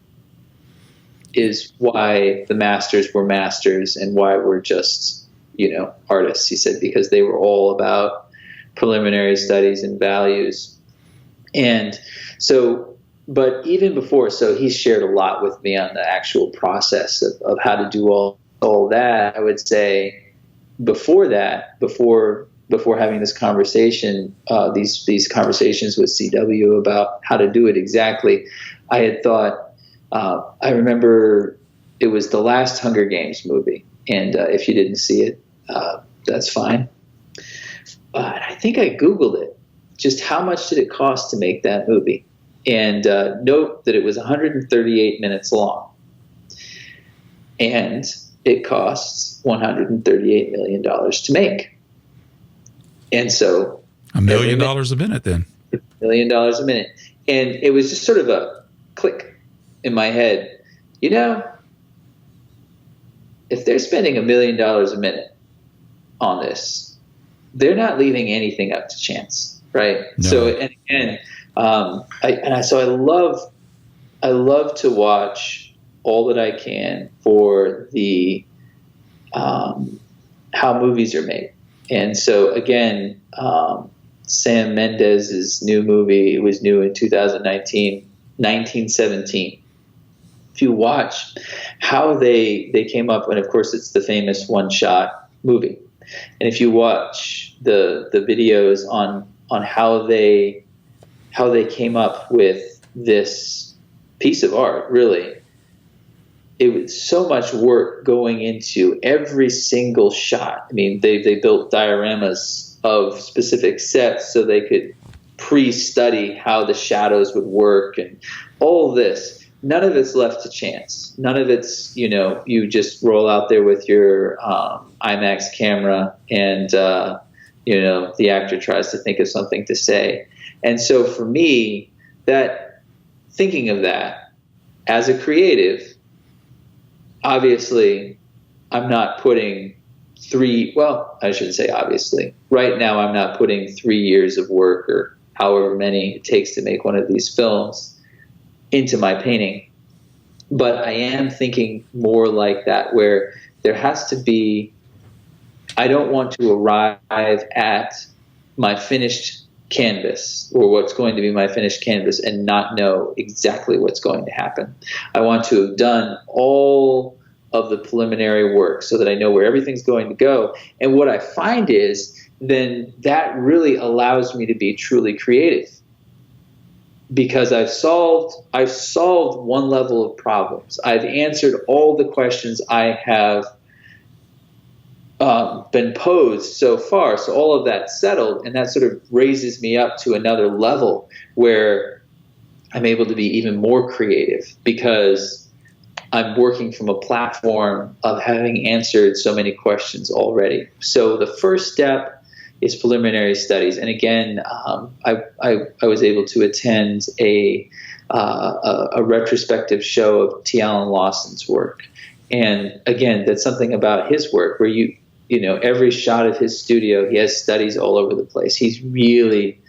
is why the masters were masters and why we're just, artists. He said, because they were all about preliminary studies and values. And so, but even before, so he shared a lot with me on the actual process of how to do all that. I would say before having this conversation, these conversations with CW about how to do it exactly, I had thought, I remember it was the last Hunger Games movie. And if you didn't see it, that's fine. But I think I Googled it. Just how much did it cost to make that movie? And note that it was 138 minutes long. And it costs $138 million to make. And so $1 million a minute then. $1 million a minute. And it was just sort of a click in my head. If they're spending $1 million a minute on this, they're not leaving anything up to chance, right? No. So, and again, I love to watch all that I can for the how movies are made. And so again, Sam Mendes's new movie, it was new in 2019, 1917. If you watch how they came up, and of course it's the famous one-shot movie. And if you watch the videos on how they came up with this piece of art, really, it was so much work going into every single shot. I mean, they built dioramas of specific sets so they could pre-study how the shadows would work and all this. None of it's left to chance. None of it's, you just roll out there with your IMAX camera and, the actor tries to think of something to say. And so for me, thinking of that as a creative, obviously, I'm not putting I shouldn't say obviously. Right now, I'm not putting 3 years of work or however many it takes to make one of these films into my painting. But I am thinking more like that, where there has to be, I don't want to arrive at my finished canvas or what's going to be my finished canvas and not know exactly what's going to happen. I want to have done all of the preliminary work so that I know where everything's going to go. And what I find is then that really allows me to be truly creative, because I've solved one level of problems. I've answered all the questions I have been posed so far. So all of that settled, and that sort of raises me up to another level where I'm able to be even more creative, because I'm working from a platform of having answered so many questions already. So the first step is preliminary studies. And again, I was able to attend a retrospective show of T. Allen Lawson's work. And again, that's something about his work where every shot of his studio, he has studies all over the place. He's really,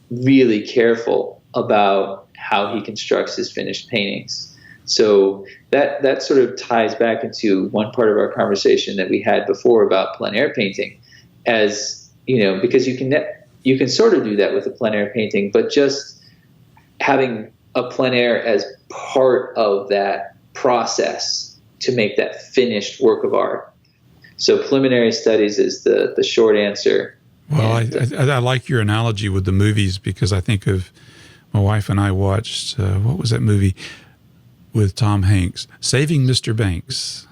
really careful about how he constructs his finished paintings. So that sort of ties back into one part of our conversation that we had before about plein air painting, as because you can sort of do that with a plein air painting, but just having a plein air as part of that process to make that finished work of art. So preliminary studies is the short answer. Well, I like your analogy with the movies, because I think of my wife and I watched, what was that movie with Tom Hanks? Saving Mr. Banks.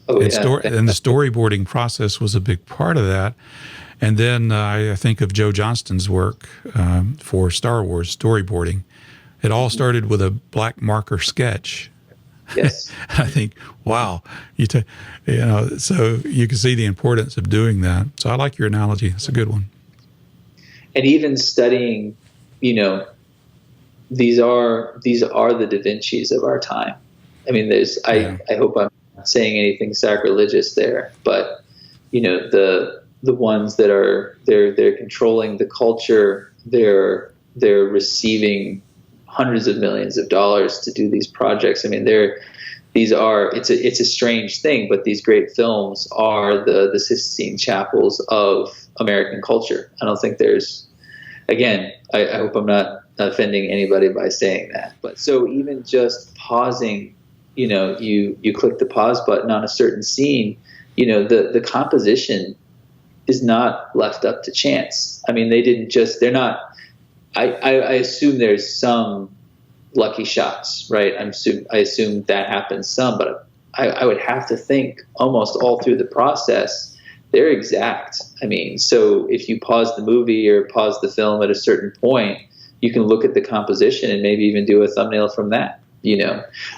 Oh And yeah. and the storyboarding process was a big part of that. And then I think of Joe Johnston's work for Star Wars storyboarding. It all started with a black marker sketch. Yes. I think, wow, so you can see the importance of doing that. So I like your analogy. It's a good one. And even studying, these are the Da Vinci's of our time. I mean, I hope I'm not saying anything sacrilegious there, but the ones that are they're controlling the culture, they're receiving hundreds of millions of dollars to do these projects. I mean, it's a strange thing, but these great films are the Sistine Chapels of American culture. I don't think there's, again, I hope I'm not offending anybody by saying that, but so even just pausing, you click the pause button on a certain scene, the composition is not left up to chance. I mean, they're not, I assume there's some lucky shots, right? I assume that happens some, but I would have to think almost all through the process, they're exact. I mean, so if you pause the movie or pause the film at a certain point, you can look at the composition and maybe even do a thumbnail from that,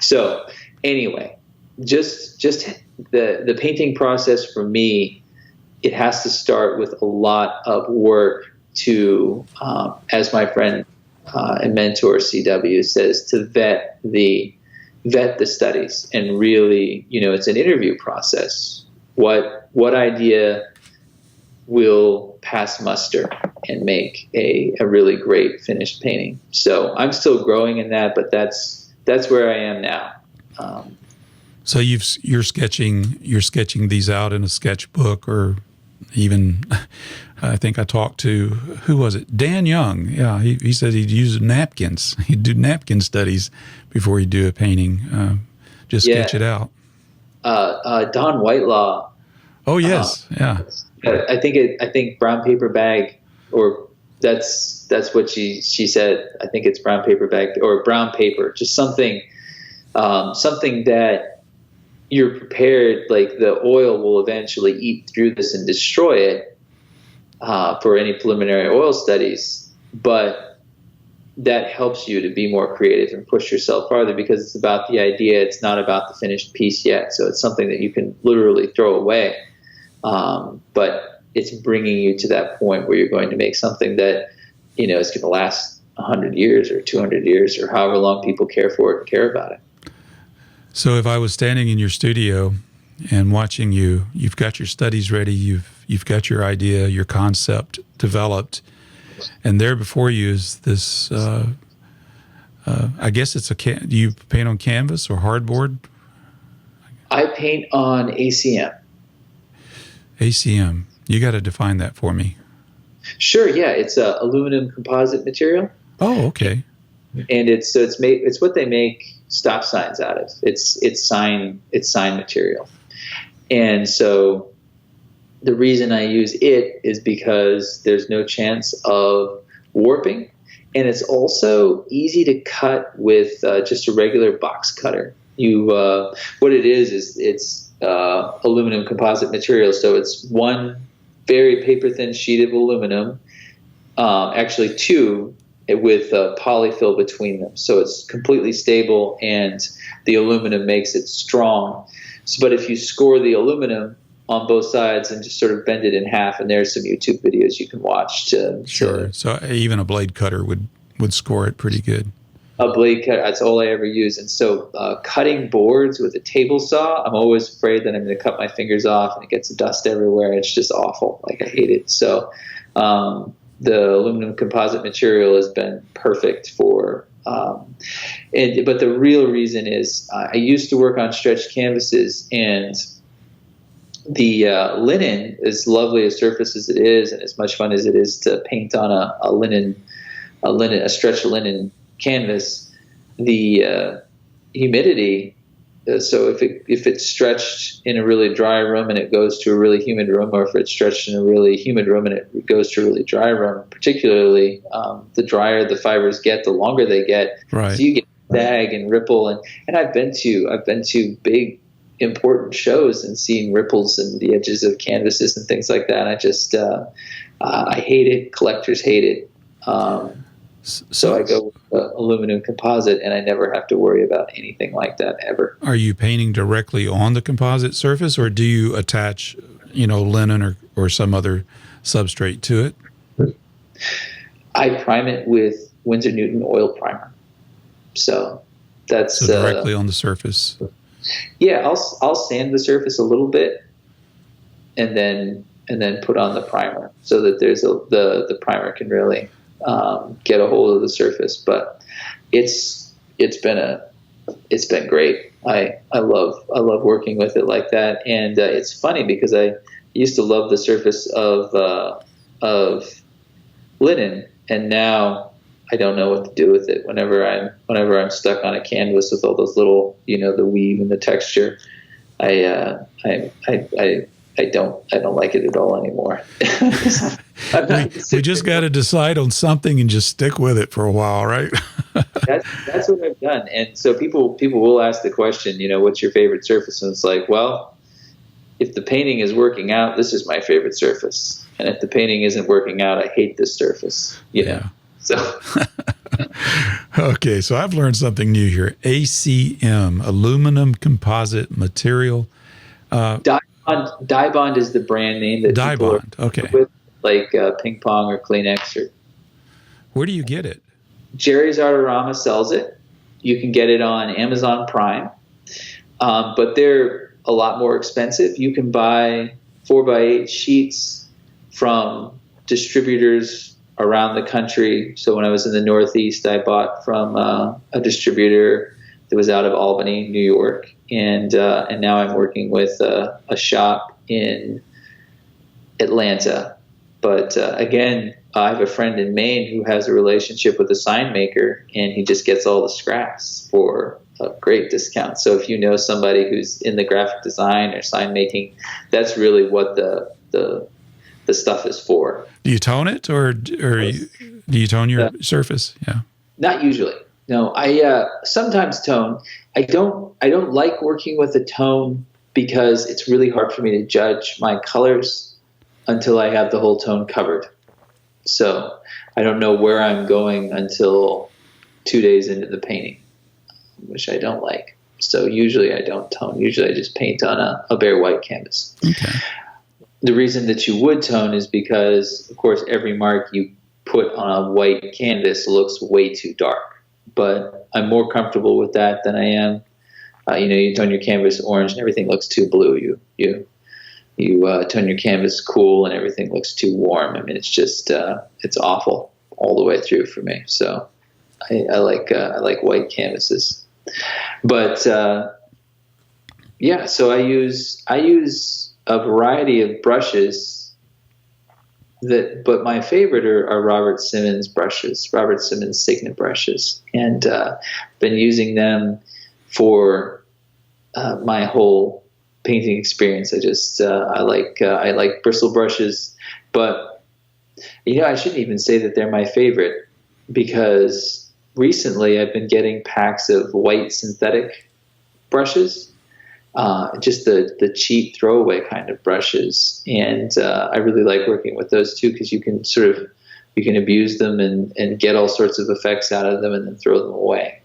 So anyway, just the painting process for me, it has to start with a lot of work to, as my friend and mentor CW says, to vet the studies and really, it's an interview process. What idea will pass muster and make a really great finished painting? So I'm still growing in that, but that's where I am now. So you're sketching these out in a sketchbook, or even I think I talked to, who was it? Dan Young. Yeah, he said he'd use napkins. He'd do napkin studies before he'd do a painting. Just sketch it out. Don Whitelaw. Oh yes, yeah. I think brown paper bag, or that's what she said. I think it's brown paper bag or brown paper, just something that you're prepared, like the oil will eventually eat through this and destroy it for any preliminary oil studies, but that helps you to be more creative and push yourself farther because it's about the idea. It's not about the finished piece yet. So it's something that you can literally throw away. But it's bringing you to that point where you're going to make something that, is going to last 100 years or 200 years or however long people care for it and care about it. So if I was standing in your studio and watching you, you've got your studies ready, you've got your idea, your concept developed, and there before you is this, I guess it's do you paint on canvas or hardboard? I paint on ACM. ACM. You got to define that for me. Sure. Yeah. It's a aluminum composite material. Oh, okay. And it's what they make stop signs out of. It's sign material. And so the reason I use it is because there's no chance of warping, and it's also easy to cut with just a regular box cutter. What it is it's aluminum composite material. So it's one very paper thin sheet of aluminum, actually two, with polyfill between them. So it's completely stable and the aluminum makes it strong. So, but if you score the aluminum on both sides and just sort of bend it in half, and there's some YouTube videos you can watch Sure. So even a blade cutter would score it pretty good. A blade cutter, that's all I ever use. And so cutting boards with a table saw, I'm always afraid that I'm going to cut my fingers off and it gets dust everywhere. It's just awful. Like, I hate it. So the aluminum composite material has been perfect for, but the real reason is I used to work on stretched canvases, and the linen, as lovely a surface as it is, and as much fun as it is to paint on a stretched linen canvas, the humidity. So if it's stretched in a really dry room and it goes to a really humid room, or if it's stretched in a really humid room and it goes to a really dry room, particularly the drier the fibers get, the longer they get. Right. So you get sag and ripple, and I've been to big important shows and seeing ripples in the edges of canvases and things like that. I just I hate it. Collectors hate it. So I go with aluminum composite, and I never have to worry about anything like that ever. Are you painting directly on the composite surface, or do you attach, linen or some other substrate to it? I prime it with Winsor Newton oil primer. So that's directly on the surface. Yeah, I'll sand the surface a little bit, and then put on the primer so that there's the primer can really get a hold of the surface. But it's been great. I love working with it like that, and it's funny because I used to love the surface of linen, and now I don't know what to do with it. Whenever I'm stuck on a canvas with all those little, the weave and the texture, I don't like it at all anymore. we just got to decide on something and just stick with it for a while, right? That's what I've done. And so people will ask the question, what's your favorite surface? And it's like, well, if the painting is working out, this is my favorite surface. And if the painting isn't working out, I hate this surface, Yeah. So. Okay, so I've learned something new here. ACM, aluminum composite material. Dye-Bond is the brand name that Dye-Bond, okay. With, like Ping Pong or Kleenex. Where do you get it? Jerry's Artorama sells it. You can get it on Amazon Prime, but they're a lot more expensive. You can buy 4x8 sheets from distributors around the country. So when I was in the Northeast, I bought from a distributor that was out of Albany, New York, and now I'm working with a shop in Atlanta. But again, I have a friend in Maine who has a relationship with a sign maker, and he just gets all the scraps for a great discount. So if you know somebody who's in the graphic design or sign making, that's really what the stuff is for. Do you tone it, or do you tone your surface? Yeah. Not usually. No, I sometimes tone. I don't like working with a tone because it's really hard for me to judge my colors until I have the whole tone covered. So I don't know where I'm going until 2 days into the painting, which I don't like. So usually I don't tone. Usually I just paint on a bare white canvas. Okay. The reason that you would tone is because, of course, every mark you put on a white canvas looks way too dark. But I'm more comfortable with that than I am. You tone your canvas orange and everything looks too blue. You tone your canvas cool and everything looks too warm. I mean, it's just it's awful all the way through for me. So I like white canvases. But yeah, so I use a variety of brushes but my favorite are Robert Simmons brushes, Robert Simmons Signet brushes, and been using them for my whole painting experience. I like bristle brushes, but I shouldn't even say that they're my favorite, because recently I've been getting packs of white synthetic brushes. Just the cheap throwaway kind of brushes. And I really like working with those too, because you can abuse them and get all sorts of effects out of them and then throw them away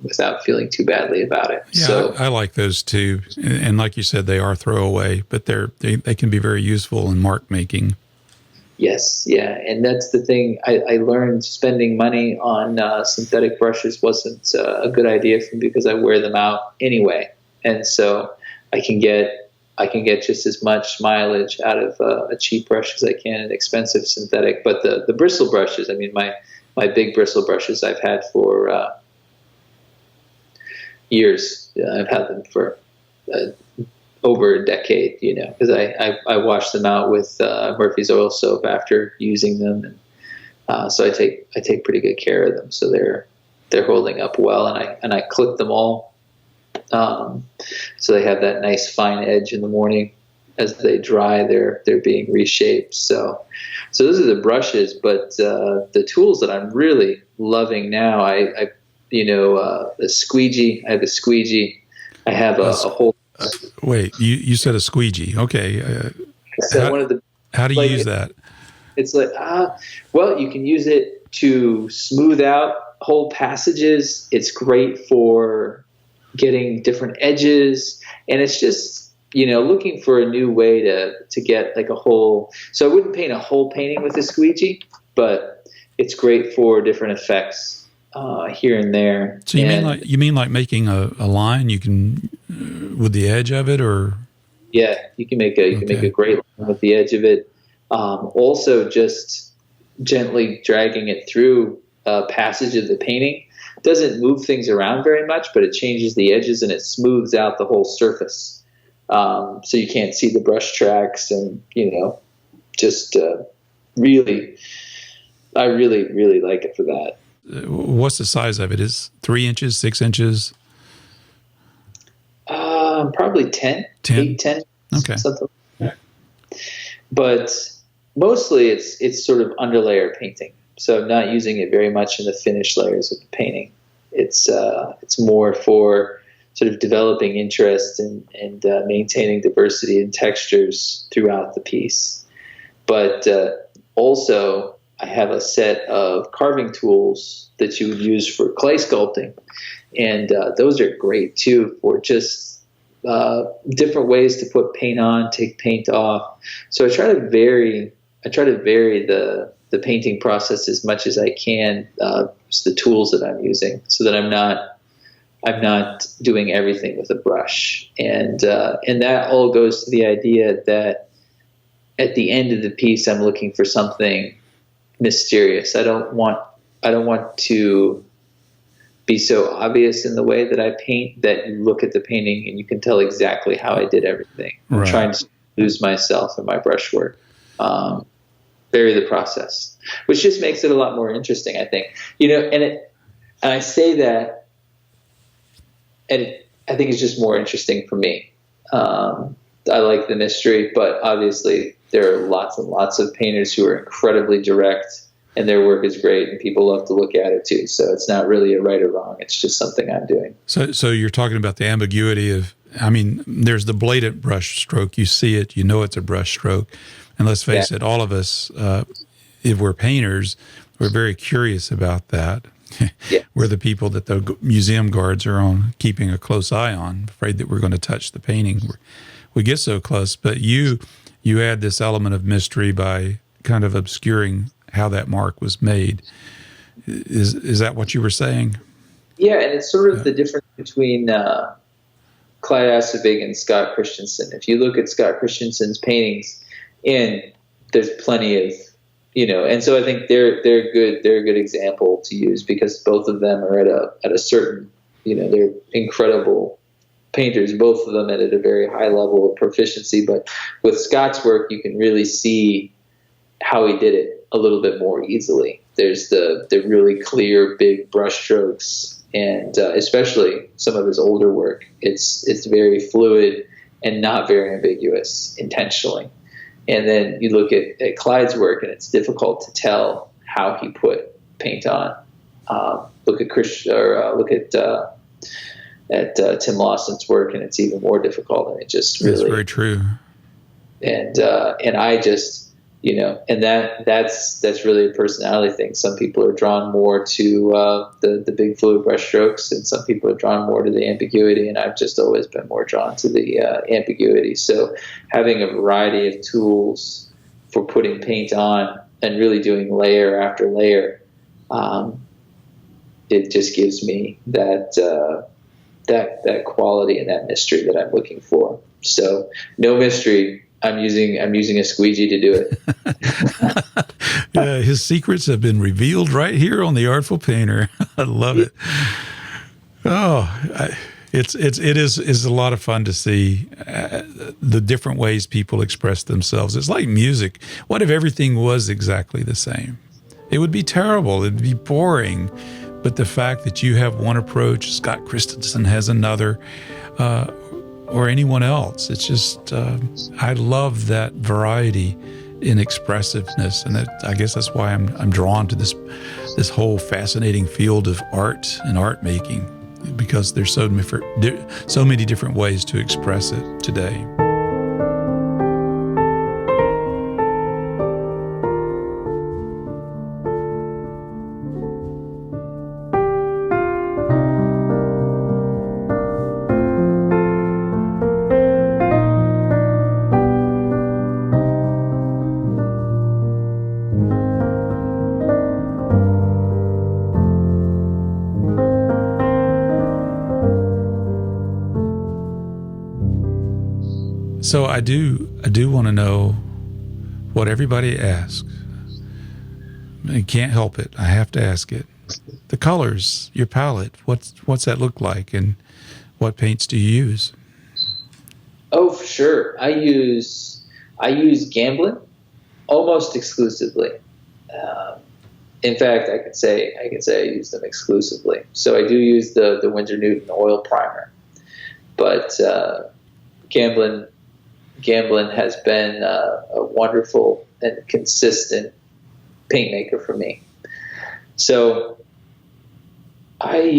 without feeling too badly about it. Yeah, so I like those too. And like you said, they are throwaway, but they can be very useful in mark making. Yes, yeah, and that's the thing. I learned spending money on synthetic brushes wasn't a good idea for me, because I wear them out anyway. And so I can get just as much mileage out of a cheap brush as I can an expensive synthetic. But the bristle brushes, I mean, my big bristle brushes I've had for years. I've had them for over a decade, because I wash them out with Murphy's oil soap after using them. And so I take pretty good care of them. So they're holding up well, and I clip them all. So they have that nice fine edge in the morning. As they dry, they're being reshaped. So those are the brushes. But the tools that I'm really loving now, a squeegee. I have a squeegee. I have a whole Wait, you said a squeegee. Okay. So one of the, how do you use that? It's like, well, you can use it to smooth out whole passages. It's great for getting different edges. And it's just, looking for a new way to get like a whole, so I wouldn't paint a whole painting with a squeegee, but it's great for different effects here and there. So you mean like making a line you can with the edge of it, or? Yeah, you can make a great line with the edge of it. Also, just gently dragging it through a passage of the painting doesn't move things around very much, but it changes the edges and it smooths out the whole surface. So you can't see the brush tracks, and just really, I really like it for that. What's the size of it? Is 3 inches, 6 inches? Probably 10, 8, 10. Okay. Something like that. But mostly it's sort of underlayer painting. So I'm not using it very much in the finished layers of the painting. It's more for sort of developing interest and maintaining diversity in textures throughout the piece. But also I have a set of carving tools that you would use for clay sculpting. And those are great too for just different ways to put paint on, take paint off. So I try to vary the painting process as much as I can, the tools that I'm using, so that I'm not doing everything with a brush. And that all goes to the idea that at the end of the piece, I'm looking for something mysterious. I don't want to be so obvious in the way that I paint that you look at the painting and you can tell exactly how I did everything. Right. I'm trying to lose myself in my brushwork, vary the process, which just makes it a lot more interesting, I think. And I say that, and I think it's just more interesting for me. I like the mystery, but obviously there are lots and lots of painters who are incredibly direct, and their work is great, and people love to look at it too. So it's not really a right or wrong. It's just something I'm doing. So you're talking about the ambiguity of, there's the blatant brush stroke. You see it, you know it's a brush stroke. And let's face it, all of us, if we're painters, we're very curious about that. Yeah. We're the people that the museum guards are on keeping a close eye on, afraid that we're going to touch the painting. We get so close, but you add this element of mystery by kind of obscuring how that mark was made. Is that what you were saying? Yeah, and it's sort of the difference between Clyde Asselbig and Scott Christensen. If you look at Scott Christensen's paintings, and there's plenty of, and so I think they're a good example to use, because both of them are at a certain, they're incredible painters, both of them at a very high level of proficiency. But with Scott's work, you can really see how he did it a little bit more easily. There's the really clear, big brush strokes, and especially some of his older work, it's very fluid and not very ambiguous intentionally. And then you look at Clyde's work, and it's difficult to tell how he put paint on. Look at Tim Lawson's work, and it's even more difficult. And it just really, that's very true. And I just, and that's really a personality thing. Some people are drawn more to the big fluid brush strokes, and some people are drawn more to the ambiguity. And I've just always been more drawn to the ambiguity. So having a variety of tools for putting paint on and really doing layer after layer, it just gives me that quality and that mystery that I'm looking for. So no mystery. I'm using a squeegee to do it. Yeah, his secrets have been revealed right here on The Artful Painter. I love it. Oh, it is a lot of fun to see the different ways people express themselves. It's like music. What if everything was exactly the same? It would be terrible. It'd be boring. But the fact that you have one approach, Scott Christensen has another, or anyone else, it's just, I love that variety in expressiveness. And I guess that's why I'm drawn to this whole fascinating field of art and art making. because there's so many different ways to express it today. So I do want to know what everybody asks. I can't help it. I have to ask it. The colors, your palette, what's that look like, and what paints do you use? Oh, for sure. I use Gamblin almost exclusively. In fact, I could say I use them exclusively. So I do use the Winsor Newton oil primer, but Gamblin has been a wonderful and consistent paint maker for me. So I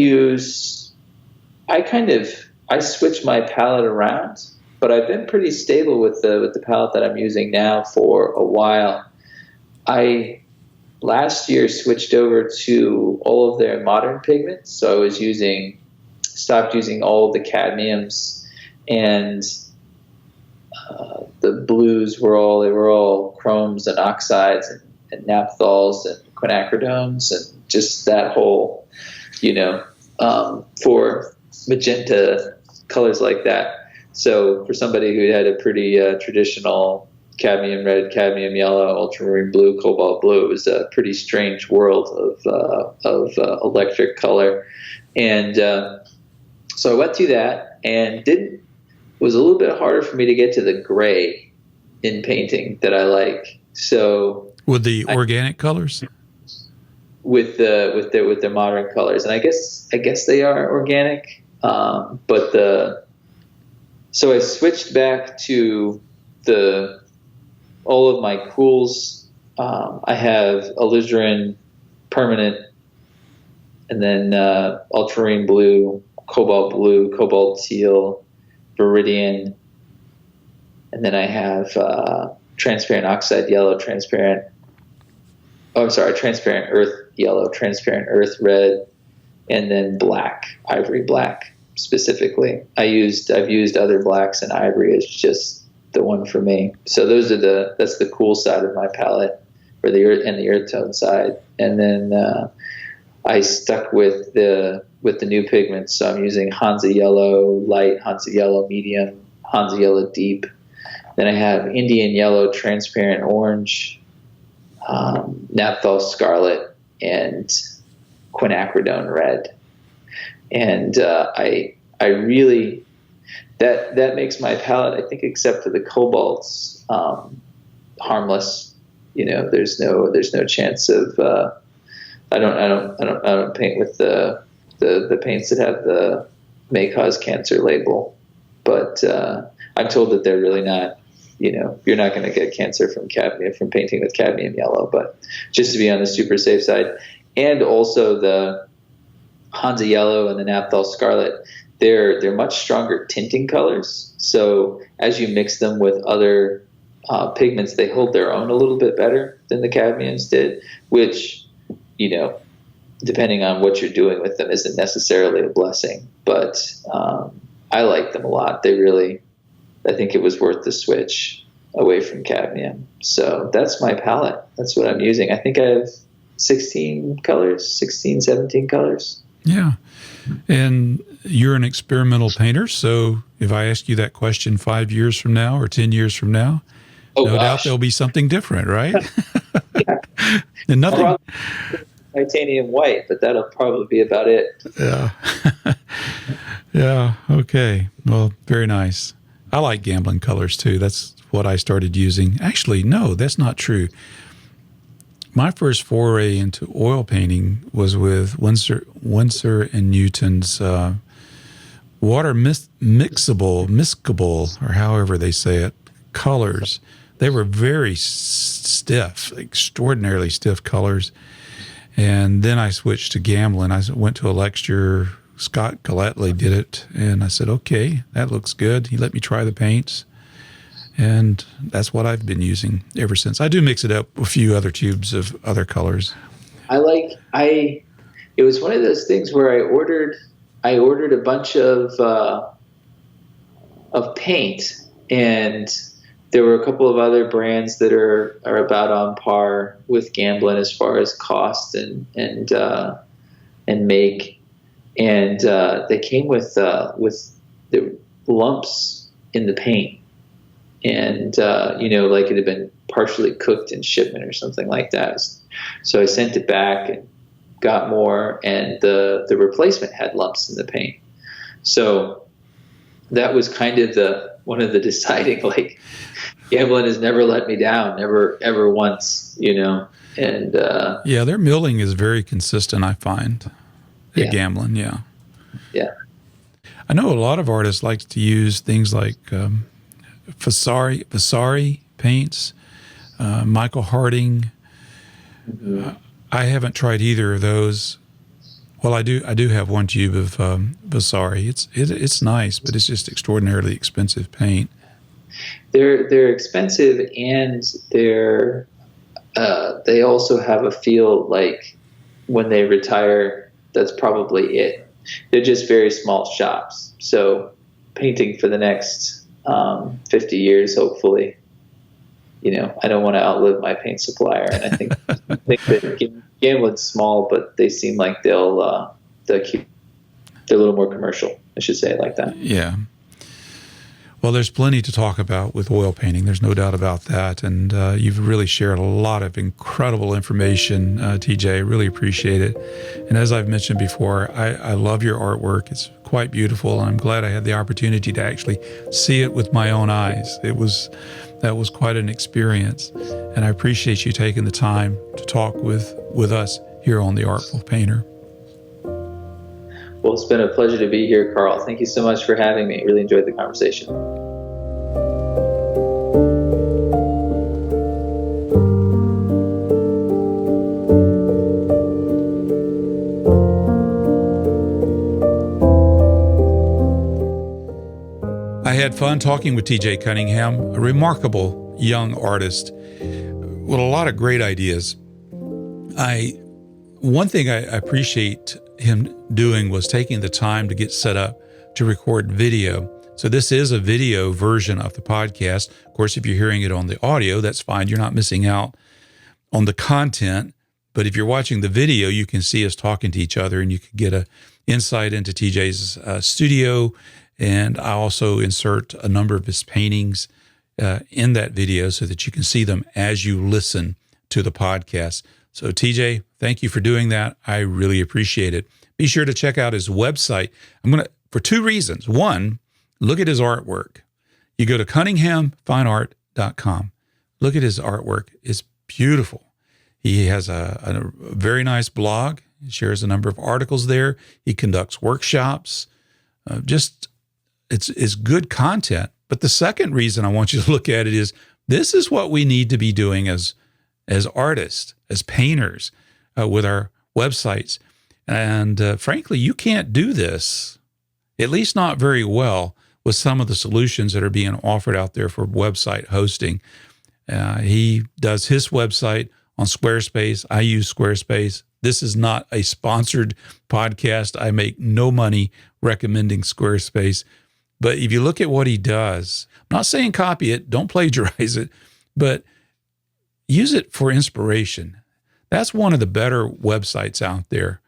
switch my palette around, but I've been pretty stable with the palette that I'm using now for a while. I last year switched over to all of their modern pigments, so I stopped using all of the cadmiums, and the blues were all chromes and oxides and naphthals and quinacridones and just that whole, for magenta colors like that. So for somebody who had a pretty traditional cadmium red, cadmium yellow, ultramarine blue, cobalt blue, it was a pretty strange world of electric color. And so I went through that and it was a little bit harder for me to get to the gray in painting that I like. So with the organic colors, with the modern colors, and I guess they are organic. So I switched back to all of my cools. I have alizarin permanent, and then ultramarine blue, cobalt teal, Viridian, and then I have transparent oxide yellow, transparent earth yellow, transparent earth red, and then black, ivory black specifically. I've used other blacks, and ivory is just the one for me. So that's the cool side of my palette, or the earth tone side. And then I stuck with the new pigments. So I'm using Hansa Yellow Light, Hansa Yellow Medium, Hansa Yellow Deep. Then I have Indian Yellow, Transparent Orange, Naphthol Scarlet, and Quinacridone Red. And I really that makes my palette, I think, except for the cobalts, harmless. There's no chance of I don't paint with the paints that have the may cause cancer label, but I'm told that they're really not. You're not going to get cancer from painting with cadmium yellow, but just to be on the super safe side. And also the Hansa Yellow and the Naphthol Scarlet, they're much stronger tinting colors. So as you mix them with other pigments, they hold their own a little bit better than the cadmiums did, which, depending on what you're doing with them, isn't necessarily a blessing. But I like them a lot. I think it was worth the switch away from cadmium. So that's my palette. That's what I'm using. I think I have 17 colors. Yeah. And you're an experimental painter. So if I ask you that question 5 years from now or 10 years from now, no doubt there'll be something different, right? Yeah. And nothing. Titanium white, but that'll probably be about it. Yeah. Yeah. Okay. Well, very nice. I like gambling colors too. That's what I started using. Actually, no, that's not true. My first foray into oil painting was with Winsor and Newton's water mixable, or however they say it, colors. They were very stiff, extraordinarily stiff colors. And then I switched to Gamblin. I went to a lecture Scott Gallatley did it, and I said, okay, that looks good. He let me try the paints, and that's what I've been using ever since. I do mix it up with a few other tubes of other colors. It was one of those things where I ordered a bunch of paint, and there were a couple of other brands that are about on par with Gamblin as far as cost and make, and they came with the lumps in the paint, and like it had been partially cooked in shipment or something like that. So I sent it back and got more, and the replacement had lumps in the paint. So that was kind of one of the deciding, like, Gamblin has never let me down, never ever once, and yeah, their milling is very consistent, I find, at Gamblin. Yeah. I know a lot of artists like to use things like Vasari paints, Michael Harding. Mm-hmm. I haven't tried either of those. Well, I do have one tube of Vasari. It's nice, but it's just extraordinarily expensive paint. They're expensive, and they also have a feel like when they retire, that's probably it. They're just very small shops. So painting for the next 50 years, hopefully. I don't want to outlive my paint supplier, and I think that Gamblin's small, but they seem like they'll keep. They're a little more commercial, I should say it like that. Yeah. Well, there's plenty to talk about with oil painting. There's no doubt about that. And you've really shared a lot of incredible information, TJ. Really appreciate it. And as I've mentioned before, I love your artwork. It's quite beautiful. And I'm glad I had the opportunity to actually see it with my own eyes. That was quite an experience. And I appreciate you taking the time to talk with us here on The Artful Painter. Well, it's been a pleasure to be here, Carl. Thank you so much for having me. Really enjoyed the conversation. I had fun talking with TJ Cunningham, a remarkable young artist with a lot of great ideas. One thing I appreciate him doing was taking the time to get set up to record video. So this is a video version of the podcast. Of course, if you're hearing it on the audio, that's fine. You're not missing out on the content. But if you're watching the video, you can see us talking to each other, and you can get an insight into TJ's studio. And I also insert a number of his paintings in that video so that you can see them as you listen to the podcast. So TJ, thank you for doing that. I really appreciate it. Be sure to check out his website. For two reasons. One, look at his artwork. You go to cunninghamfineart.com. Look at his artwork. It's beautiful. He has a very nice blog. He shares a number of articles there. He conducts workshops. It's good content. But the second reason I want you to look at it is this is what we need to be doing as artists, as painters, with our websites. And frankly, you can't do this, at least not very well, with some of the solutions that are being offered out there for website hosting. He does his website on Squarespace. I use Squarespace. This is not a sponsored podcast. I make no money recommending Squarespace. But if you look at what he does, I'm not saying copy it, don't plagiarize it, but use it for inspiration. That's one of the better websites out there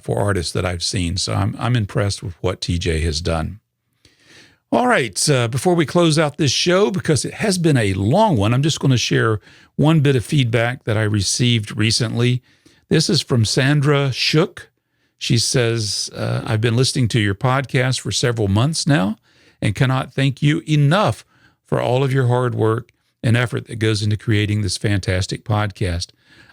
for artists that I've seen. So I'm impressed with what TJ has done. All right, before we close out this show, because it has been a long one, I'm just going to share one bit of feedback that I received recently. This is from Sandra Shook. She says, I've been listening to your podcast for several months now and cannot thank you enough for all of your hard work and effort that goes into creating this fantastic podcast.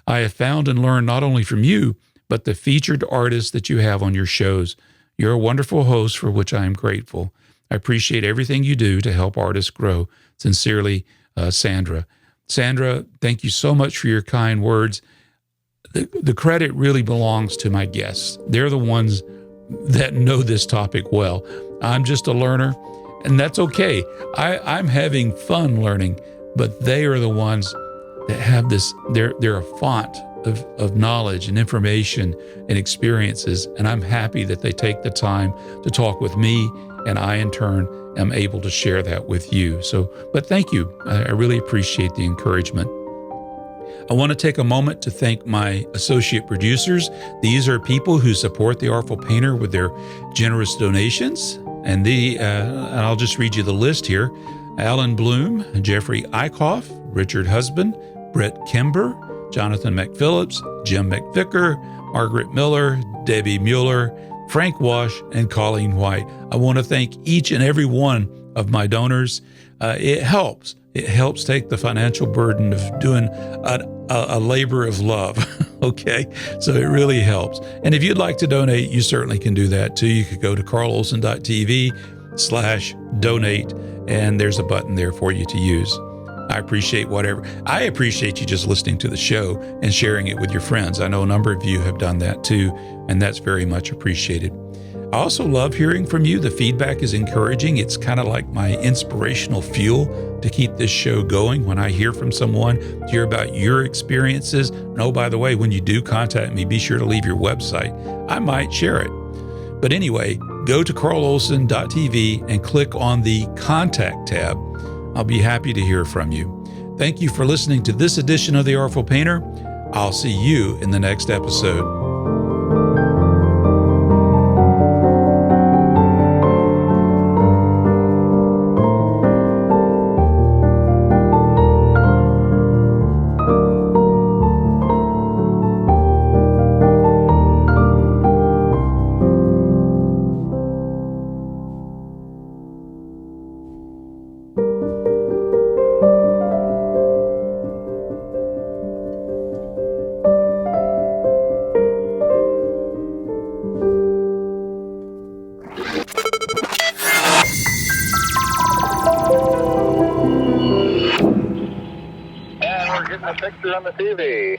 I have found and learned not only from you, but the featured artists that you have on your shows. You're a wonderful host for which I am grateful. I appreciate everything you do to help artists grow. Sincerely, Sandra. Sandra, thank you so much for your kind words. The credit really belongs to my guests. They're the ones that know this topic well. I'm just a learner, and that's okay. I'm having fun learning, but they are the ones that have this, they're a font of knowledge and information and experiences, and I'm happy that they take the time to talk with me, and I in turn am able to share that with you. But thank you. I really appreciate the encouragement. I want to take a moment to thank my associate producers. These are people who support the Artful Painter with their generous donations. And I'll just read you the list here. Alan Bloom, Jeffrey Eichhoff, Richard Husband, Brett Kimber, Jonathan McPhillips, Jim McVicker, Margaret Miller, Debbie Mueller, Frank Wash, and Colleen White. I want to thank each and every one of my donors. It helps. It helps take the financial burden of doing a labor of love, okay? So it really helps. And if you'd like to donate, you certainly can do that too. You could go to carlolson.tv/donate, and there's a button there for you to use. I appreciate you just listening to the show and sharing it with your friends. I know a number of you have done that too, and that's very much appreciated. I also love hearing from you. The feedback is encouraging. It's kind of like my inspirational fuel to keep this show going. When I hear from someone, to hear about your experiences. And oh, by the way, when you do contact me, be sure to leave your website. I might share it. But anyway, go to carlolson.tv and click on the Contact tab. I'll be happy to hear from you. Thank you for listening to this edition of The Artful Painter. I'll see you in the next episode. Getting a picture on the TV.